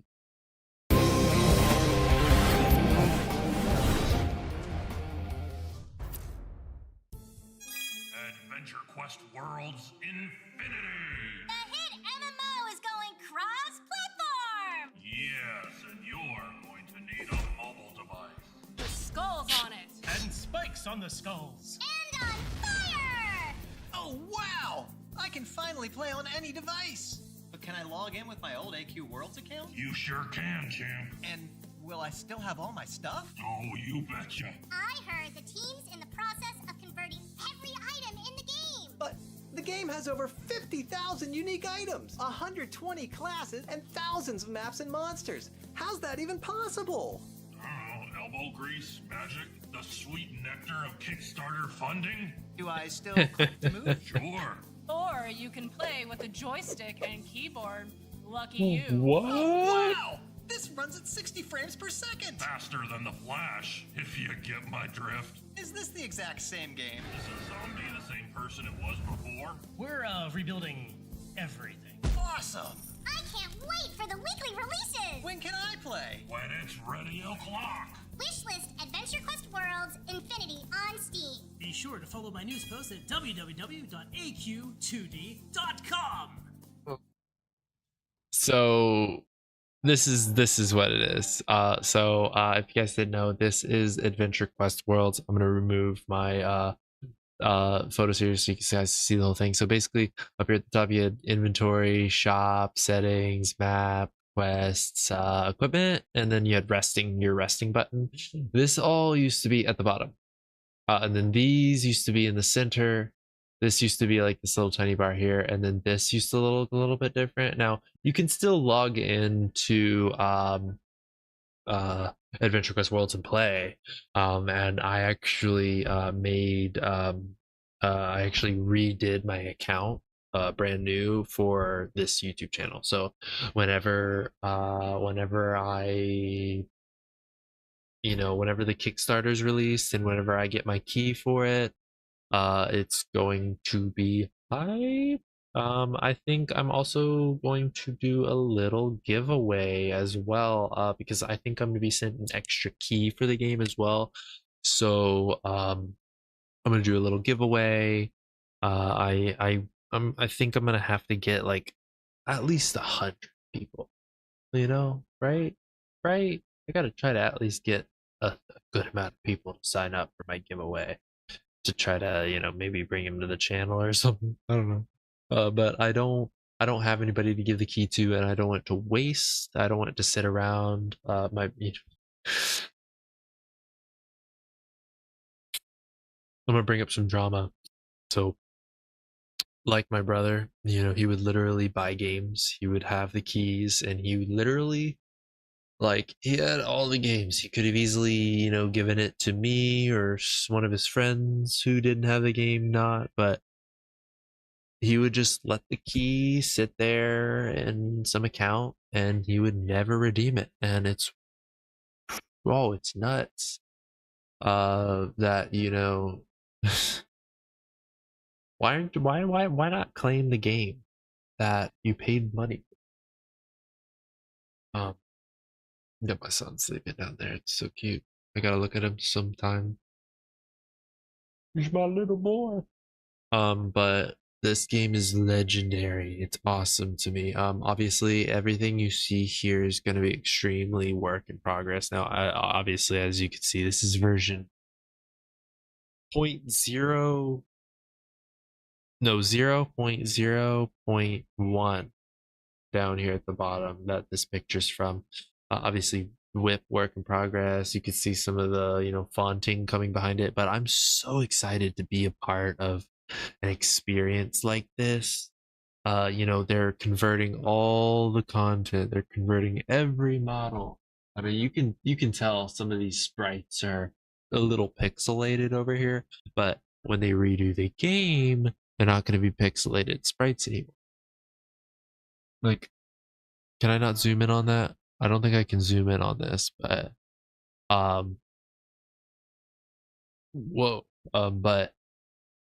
Adventure Quest Worlds Infinity! The hit MMO is going cross-platform! Yes, and you're going to need a mobile device. With skulls on it! And spikes on the skulls. And on fire! Oh, wow! I can finally play on any device! But can I log in with my old AQ Worlds account? You sure can, champ. And will I still have all my stuff? Oh, you betcha. I heard the team's in the process of converting every item in the game. But the game has over 50,000 unique items, 120 classes, and thousands of maps and monsters. How's that even possible? I don't know, elbow grease, magic, the sweet nectar of Kickstarter funding? Do I still click to move? Sure. Or you can play with a joystick and keyboard. Lucky you. What? Oh, wow! This runs at 60 frames per second! Faster than the Flash, if you get my drift. Is this the exact same game? Is a zombie the same person it was before? We're rebuilding everything. Awesome! I can't wait for the weekly releases! When can I play? When it's ready o'clock. Wishlist Adventure Quest Worlds Infinity on Steam. Be sure to follow my news post at www.aq2d.com. So this is what it is. If you guys didn't know, this is Adventure Quest Worlds. I'm gonna remove my photo series so you guys see the whole thing. So basically, up here at the top, you had inventory, shop, settings, map, quests, equipment, and then you had your resting button. This all used to be at the bottom, and then these used to be in the center. This used to be like this little tiny bar here, and then this used to look a little bit different. Now you can still log into Adventure Quest Worlds and play, and I actually I actually redid my account brand new for this YouTube channel. So whenever whenever the Kickstarter's released and whenever I get my key for it, it's going to be hype. I think I'm also going to do a little giveaway as well, because I think I'm going to be sent an extra key for the game as well. So I'm going to do a little giveaway. I think I'm going to have to get like at least 100 people, right? I got to try to at least get a good amount of people to sign up for my giveaway to try to, maybe bring him to the channel or something. I don't know. But I don't have anybody to give the key to, and I don't want it to waste. I don't want it to sit around. I'm gonna bring up some drama. So, like my brother, he would literally buy games. He would have the keys, and he would literally, he had all the games. He could have easily, given it to me or one of his friends who didn't have the game, but he would just let the key sit there in some account, and he would never redeem it. And it's nuts. That why not claim the game that you paid money for? Got my son sleeping down there. It's so cute. I gotta look at him sometime. He's my little boy. But this game is legendary. It's awesome to me. Obviously, everything you see here is going to be extremely work in progress. Now, obviously, as you can see, this is version 0.0.1 down here at the bottom that this picture's from. Obviously, whip work in progress. You can see some of the fonting coming behind it, but I'm so excited to be a part of an experience like this. They're converting all the content. They're converting every model. I mean, you can tell some of these sprites are a little pixelated over here, but when they redo the game, they're not going to be pixelated sprites anymore. Can I not zoom in on that? I don't think I can zoom in on this, but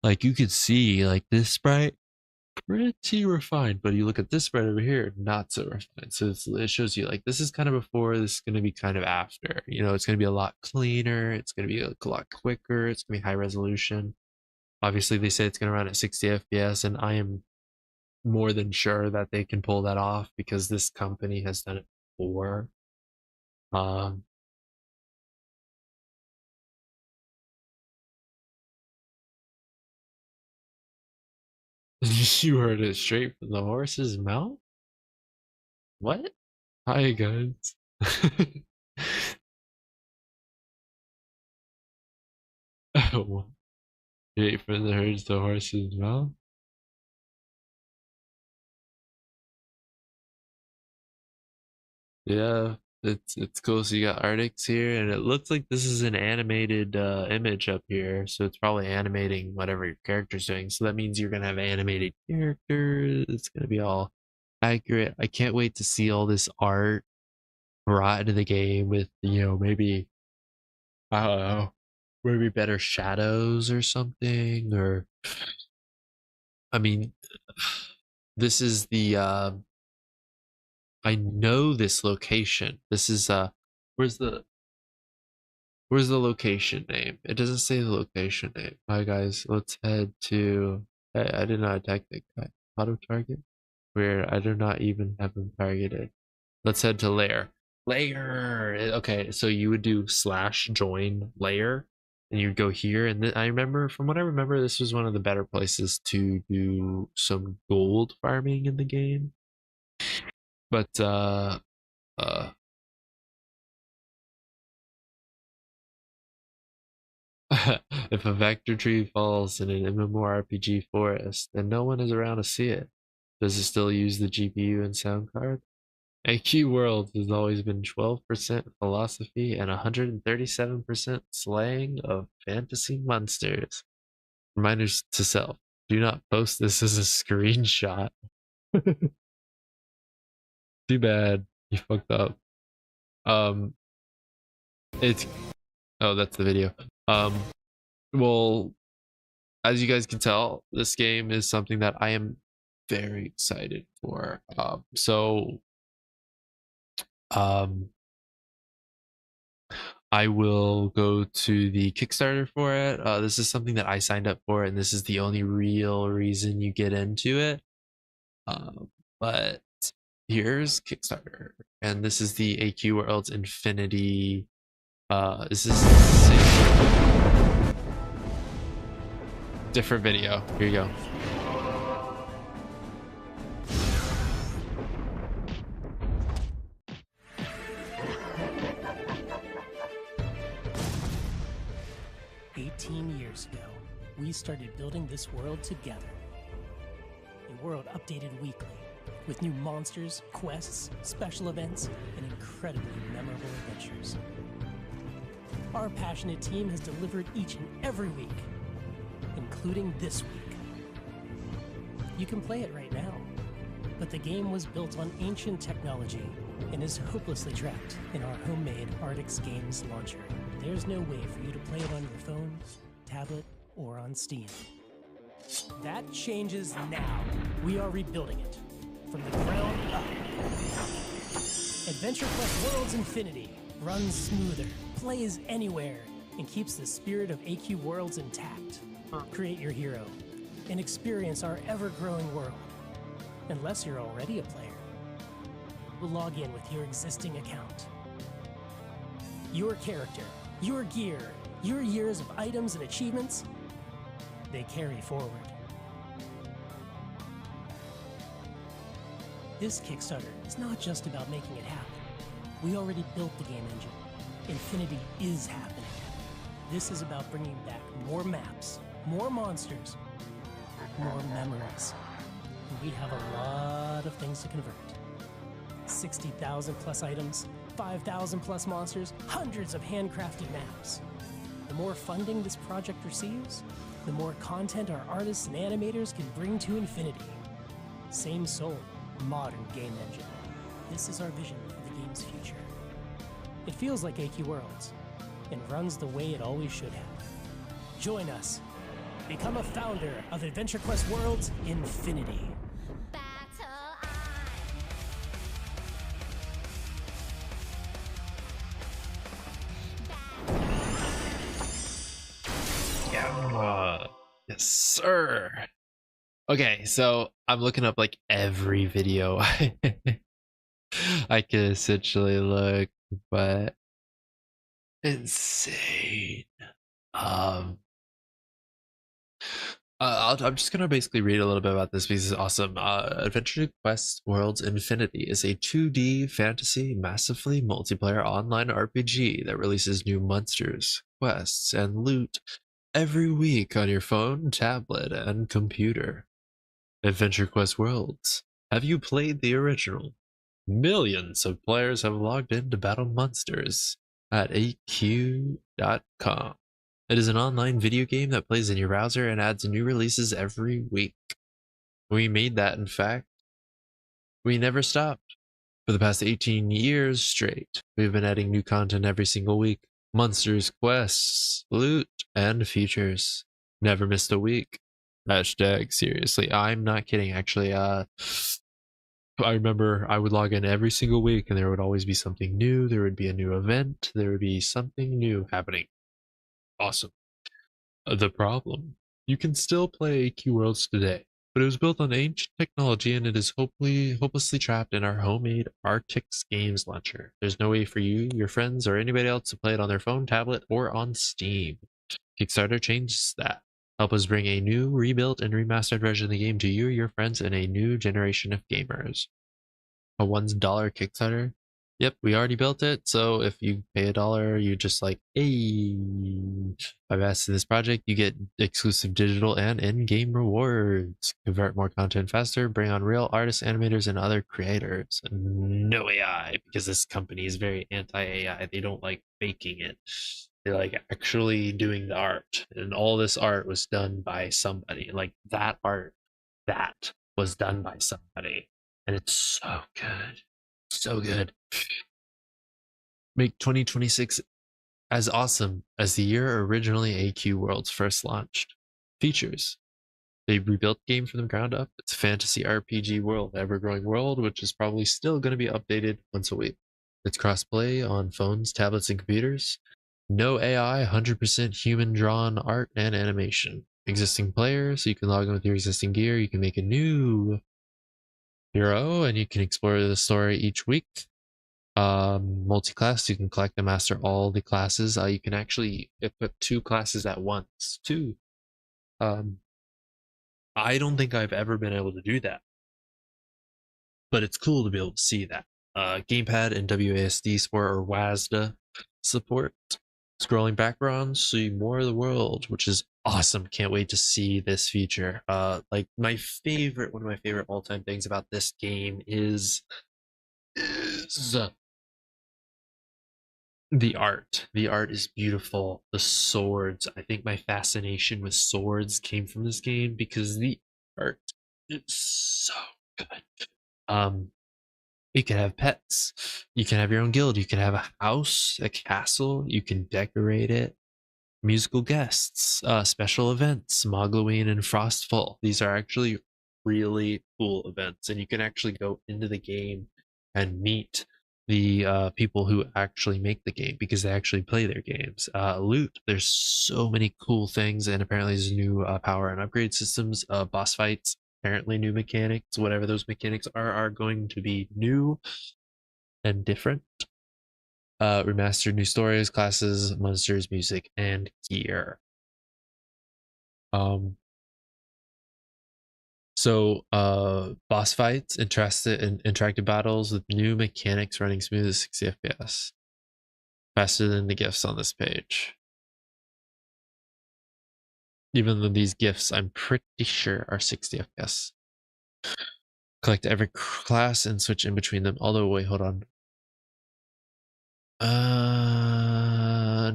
but you could see this sprite pretty refined, but you look at this sprite over here, not so refined. So it shows you this is kind of before, this is going to be kind of after. It's going to be a lot cleaner, it's going to be a lot quicker, it's going to be high resolution. Obviously they say it's going to run at 60 FPS, and I am more than sure that they can pull that off because this company has done it before. You heard it straight from the horse's mouth? What? Hi, guys. Straight from the horse's mouth? Yeah, it's cool. So you got Arctics here, and it looks like this is an animated image up here. So it's probably animating whatever your character's doing. So that means you're gonna have animated characters. It's gonna be all accurate. I can't wait to see all this art brought into the game with, you know, maybe, I don't know, maybe better shadows or something. Or I mean, this is the I know this location. This is where's the location name? It doesn't say the location name. Hi guys, let's head to, I did not attack that guy. Auto target? Where I do not even have him targeted. Let's head to lair. Lair. Okay, so you would do /join lair, and you'd go here. And then I remember, from what I remember, this was one of the better places to do some gold farming in the game. But if a vector tree falls in an MMORPG forest, then no one is around to see it. Does it still use the GPU and sound card? AQ World has always been 12% philosophy and 137% slaying of fantasy monsters. Reminders to self: do not post this as a screenshot. Too bad. You fucked up. It's, oh, that's the video. Well, as you guys can tell, this game is something that I am very excited for. I will go to the Kickstarter for it. This is something that I signed up for, and this is the only real reason you get into it. But here's Kickstarter, and this is the AQ Worlds Infinity. This is different video. Here you go. Years ago, we started building this world together. A world updated weekly, with new monsters, quests, special events, and incredibly memorable adventures. Our passionate team has delivered each and every week, including this week. You can play it right now, but the game was built on ancient technology and is hopelessly trapped in our homemade Arctics Games launcher. There's no way for you to play it on your phone, tablet, or on Steam. That changes now. We are rebuilding it from the ground up. Adventure Quest Worlds Infinity runs smoother, plays anywhere, and keeps the spirit of AQ Worlds intact. Create your hero and experience our ever-growing world. Unless you're already a player, we'll log in with your existing account. Your character, your gear, your years of items and achievements, they carry forward. This Kickstarter is not just about making it happen. We already built the game engine. Infinity is happening. This is about bringing back more maps, more monsters, more memories. And we have a lot of things to convert. 60,000 plus items, 5,000 plus monsters, hundreds of handcrafted maps. The more funding this project receives, the more content our artists and animators can bring to Infinity. Same soul, modern game engine. This is our vision for the game's future. It feels like AQ Worlds, and runs the way it always should have. Join us. Become a founder of Adventure Quest Worlds Infinity. Yes, sir. Okay, so I'm looking up like every video I could essentially look, but insane. I'm just gonna basically read a little bit about this because it's awesome. Adventure Quest Worlds Infinity is a 2D fantasy, massively multiplayer online RPG that releases new monsters, quests, and loot every week on your phone, tablet, and computer. Adventure Quest Worlds. Have you played the original? Millions of players have logged in to battle monsters at AQ.com. It is an online video game that plays in your browser and adds new releases every week. We made that, in fact. We never stopped. For the past 18 years straight, we've been adding new content every single week. Monsters, quests, loot, and features. Never missed a week. Hashtag seriously. I'm not kidding, actually. I remember I would log in every single week and there would always be something new. There would be a new event. There would be something new happening. Awesome. The problem, you can still play AQ Worlds today, but it was built on ancient technology and it is hopelessly trapped in our homemade Artix Games launcher. There's no way for you, your friends, or anybody else to play it on their phone, tablet, or on Steam. Kickstarter changes that. Help us bring a new, rebuilt, and remastered version of the game to you, your friends, and a new generation of gamers. A $1 Kickstarter? Yep, we already built it, so if you pay $1, you just like, hey, by investing in this project, you get exclusive digital and in-game rewards. Convert more content faster, bring on real artists, animators, and other creators. No AI, because this company is very anti-AI. They don't like faking it. They like actually doing the art. And all this art was done by somebody. Like that art, that was done by somebody. And it's so good. So good. Make 2026 as awesome as the year originally AQ Worlds first launched. Features. They rebuilt the game from the ground up. It's a fantasy RPG world, ever-growing world, which is probably still going to be updated once a week. It's cross-play on phones, tablets, and computers. No AI, 100% human-drawn art and animation. Existing players, so you can log in with your existing gear. You can make a new hero, and you can explore the story each week. Multi-class, you can collect and master all the classes. You can actually equip 2 classes at once, too. I don't think I've ever been able to do that, but it's cool to be able to see that. Gamepad and WASD support, or WASD support. Scrolling backgrounds, see more of the world, which is awesome. Can't wait to see this feature. Like one of my favorite all-time things about this game is the art. The art is beautiful. The swords. I think my fascination with swords came from this game because the art is so good. You can have pets. You can have your own guild. You can have a house, a castle. You can decorate it. Musical guests, special events, Mogloween and Frostfall. These are actually really cool events, and you can actually go into the game and meet the people who actually make the game because they actually play their games. Loot, there's so many cool things, and apparently there's new power and upgrade systems, boss fights, apparently new mechanics. Whatever those mechanics are going to be new and different. Remastered new stories, classes, monsters, music, and gear. Boss fights, interactive battles with new mechanics running smooth at 60 FPS. Faster than the gifts on this page. Even though these gifts, I'm pretty sure, are 60 FPS. Collect every class and switch in between them. Although, wait, hold on.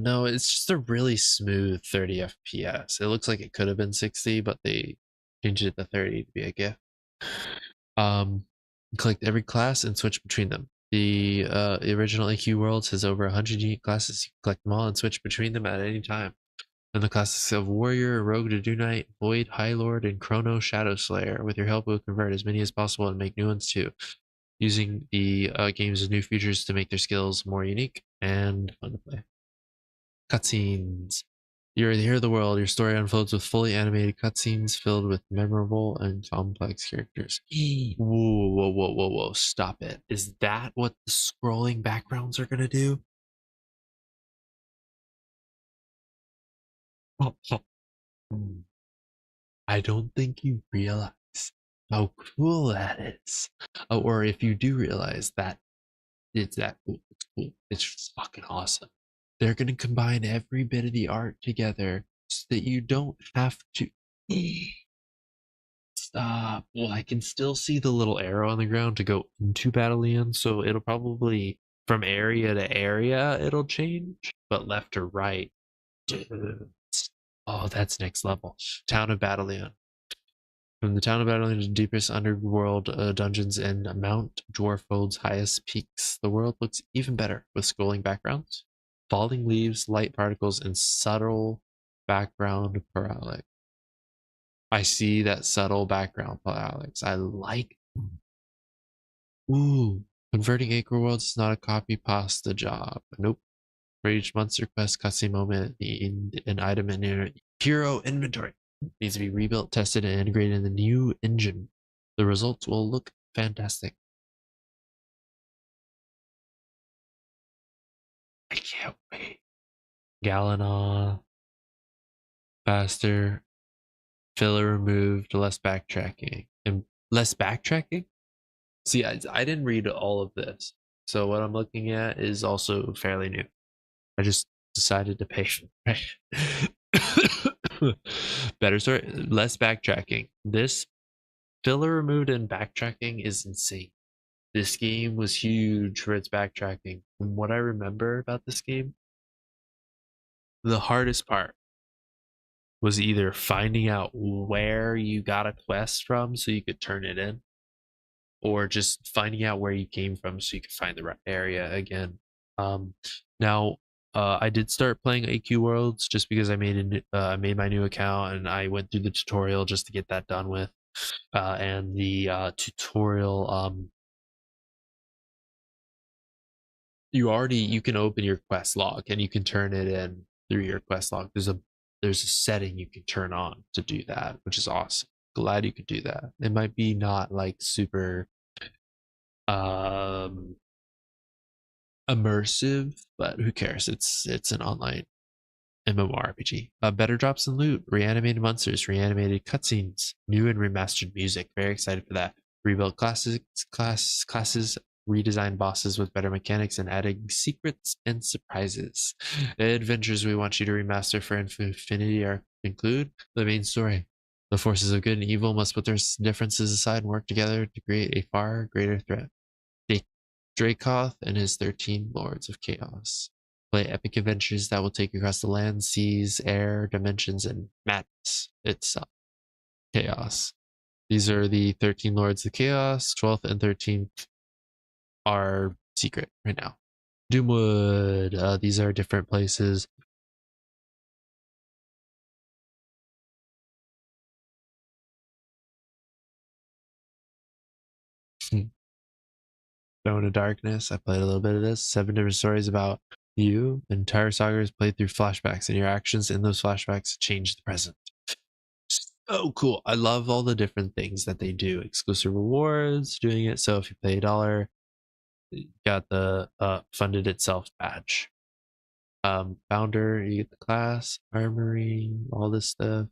No, it's just a really smooth 30 FPS. It looks like it could have been 60, but they changed it to 30 to be a gift. Collect every class and switch between them. The original AQ Worlds has over 100 unique classes. You can collect them all and switch between them at any time. And the classes of Warrior, Rogue to Do Knight, Void, High Lord, and Chrono Shadow Slayer. With your help, we'll convert as many as possible and make new ones too, using the game's new features to make their skills more unique and fun to play. Cutscenes. You're the hero of the world. Your story unfolds with fully animated cutscenes filled with memorable and complex characters. Whoa. Stop it. Is that what the scrolling backgrounds are going to do? I don't think you realize how cool that is. Or if you do realize that it's that cool, it's cool. It's fucking awesome. They're going to combine every bit of the art together so that you don't have to well, I can still see the little arrow on the ground to go into Battalion, so it'll probably from area to area it'll change, but left to right. Dude. Oh, that's next level. Town of Battalion. From the town of Battalion to the deepest underworld dungeons and Mount Dwarfold's highest peaks, the world looks even better with scrolling backgrounds, falling leaves, light particles, and subtle background parallax. I see that subtle background parallax. I like. Ooh, converting Acre Worlds is not a copy pasta job. Nope. For each monster quest cutscene moment, an item in your hero inventory needs to be rebuilt, tested, and integrated in the new engine. The results will look fantastic. I can't wait. Galanaw. Faster. Filler removed, less backtracking. And less backtracking? See, I didn't read all of this. So what I'm looking at is also fairly new. I just decided to pay for it. Better story, less backtracking. This filler removed and backtracking is insane. This game was huge for its backtracking. From what I remember about this game, the hardest part was either finding out where you got a quest from so you could turn it in, or just finding out where you came from so you could find the right area again. Now, I did start playing AQ Worlds just because I made my new account and I went through the tutorial just to get that done with. And the tutorial, you can open your quest log and you can turn it in through your quest log. There's a setting you can turn on to do that, which is awesome. Glad you could do that. It might be not like super immersive, but who cares? It's an online MMORPG. Better drops and loot, reanimated monsters, reanimated cutscenes, new and remastered music. Very excited for that. Rebuilt classes, redesigned bosses with better mechanics, and adding secrets and surprises. Adventures we want you to remaster for Infinity are include the main story. The forces of good and evil must put their differences aside and work together to create a far greater threat. Dracoth and his 13 Lords of Chaos. Play epic adventures that will take you across the land, seas, air, dimensions, and madness itself. Chaos. These are the 13 Lords of Chaos. 12th and 13th are secret right now. Doomwood. These are different places. Stone of Darkness. I played a little bit of this. 7 different stories about you. Entire saga is played through flashbacks, and your actions in those flashbacks change the present. So cool. I love all the different things that they do. Exclusive rewards, doing it. So if you pay $1, you got the funded itself badge. Founder, you get the class, armory, all this stuff.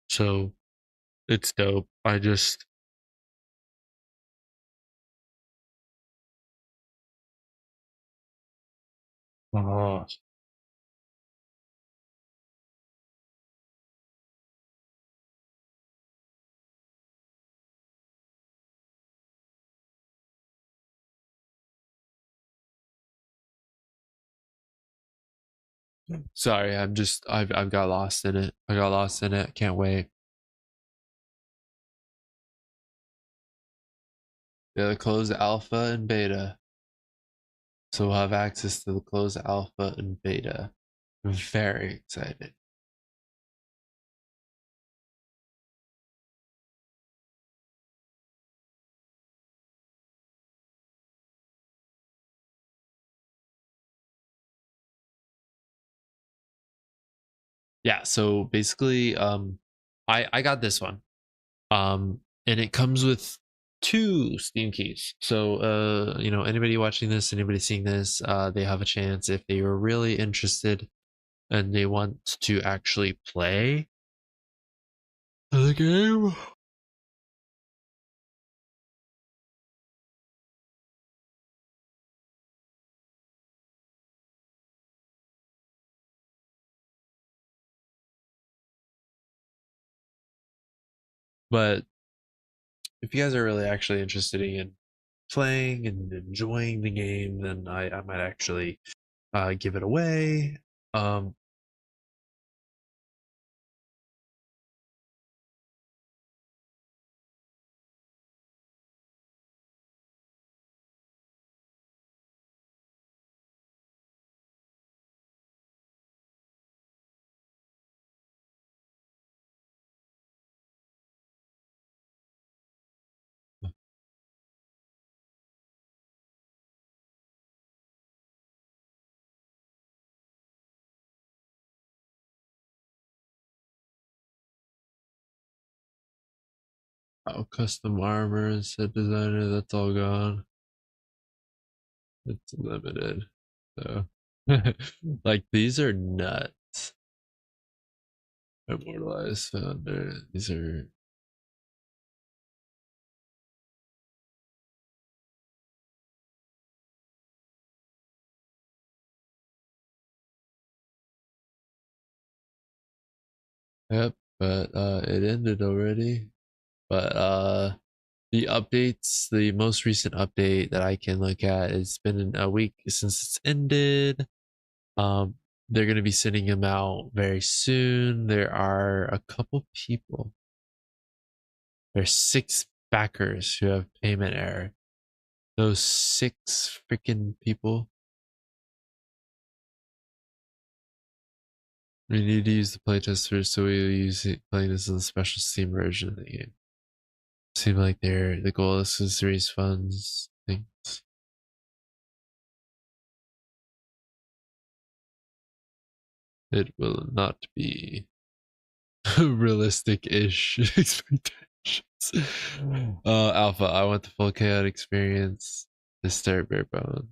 So it's dope. I just sorry, I've got lost in it. I got lost in it. Can't wait. Yeah, the closed alpha and beta. So we'll have access to the closed alpha and beta. I'm very excited. Yeah, so basically, I got this one. And it comes with 2 Steam keys. So anybody watching this, anybody seeing this, they have a chance if they were really interested and they want to actually play the game. But if you guys are really actually interested in playing and enjoying the game, then I might actually give it away. Oh, custom armor, set designer, that's all gone. It's limited. So, like, these are nuts. Immortalized Founder. These are. Yep, but it ended already. But the updates, the most recent update that I can look at, it's been a week since it's ended. They're going to be sending them out very soon. There are a couple people. There's 6 backers who have payment error. Those 6 freaking people. We need to use the playtest first, so we will use it playing this in the special Steam version of the game. Seem like the goal is to raise funds, things. It will not be realistic-ish expectations. Alpha, I want the full chaotic experience to start bare bone.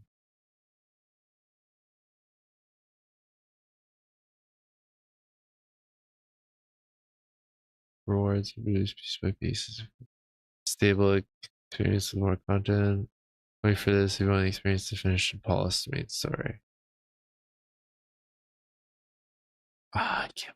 Rewards, reduce piece by piece. Stable experience with more content. Wait for this if you want the experience to finish and polish the main story. I can't.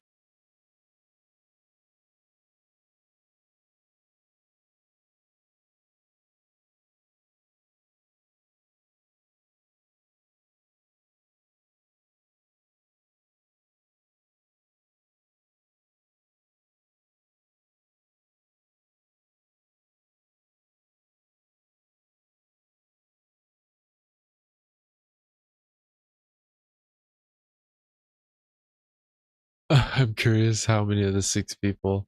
I'm curious how many of the 6 people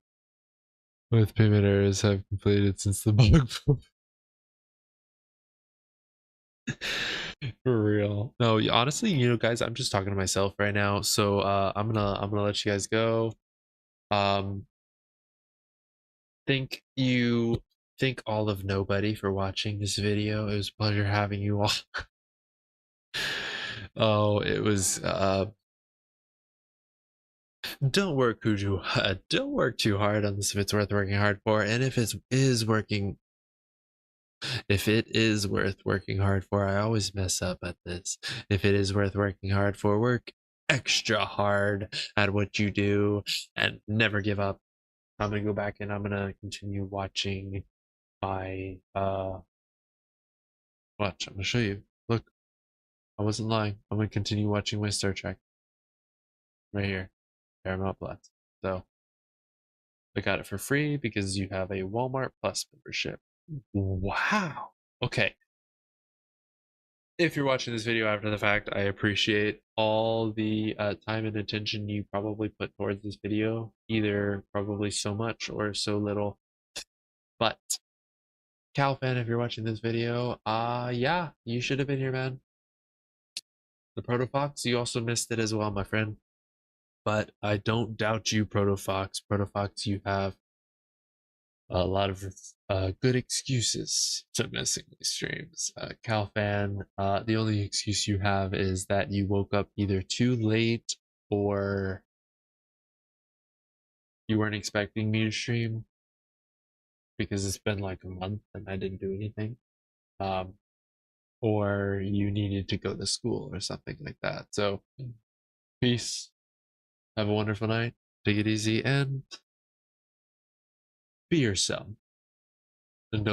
with payment errors have completed since the bug. For real. No, honestly, guys, I'm just talking to myself right now. So I'm gonna let you guys go. Thank you, thank all of nobody for watching this video. It was a pleasure having you all. Oh, it was don't work too hard on this if it's worth working hard for. And if it is worth working hard for, I always mess up at this. If it is worth working hard for, work extra hard at what you do and never give up. I'm gonna go back and I'm gonna continue watching my watch. I'm gonna show you. Look, I wasn't lying. I'm gonna continue watching my Star Trek right here, Paramount Plus. So I got it for free because you have a Walmart Plus membership. Wow. Okay. If you're watching this video after the fact, I appreciate all the time and attention you probably put towards this video, either probably so much or so little. But Calfan, if you're watching this video, yeah, you should have been here, man. The Protofox, you also missed it as well, my friend. But I don't doubt you, Protofox. Protofox, you have a lot of good excuses to missing these streams. Calfan, the only excuse you have is that you woke up either too late or you weren't expecting me to stream because it's been like a month and I didn't do anything. Or you needed to go to school or something like that. So, peace. Have a wonderful night. Take it easy and be yourself and don't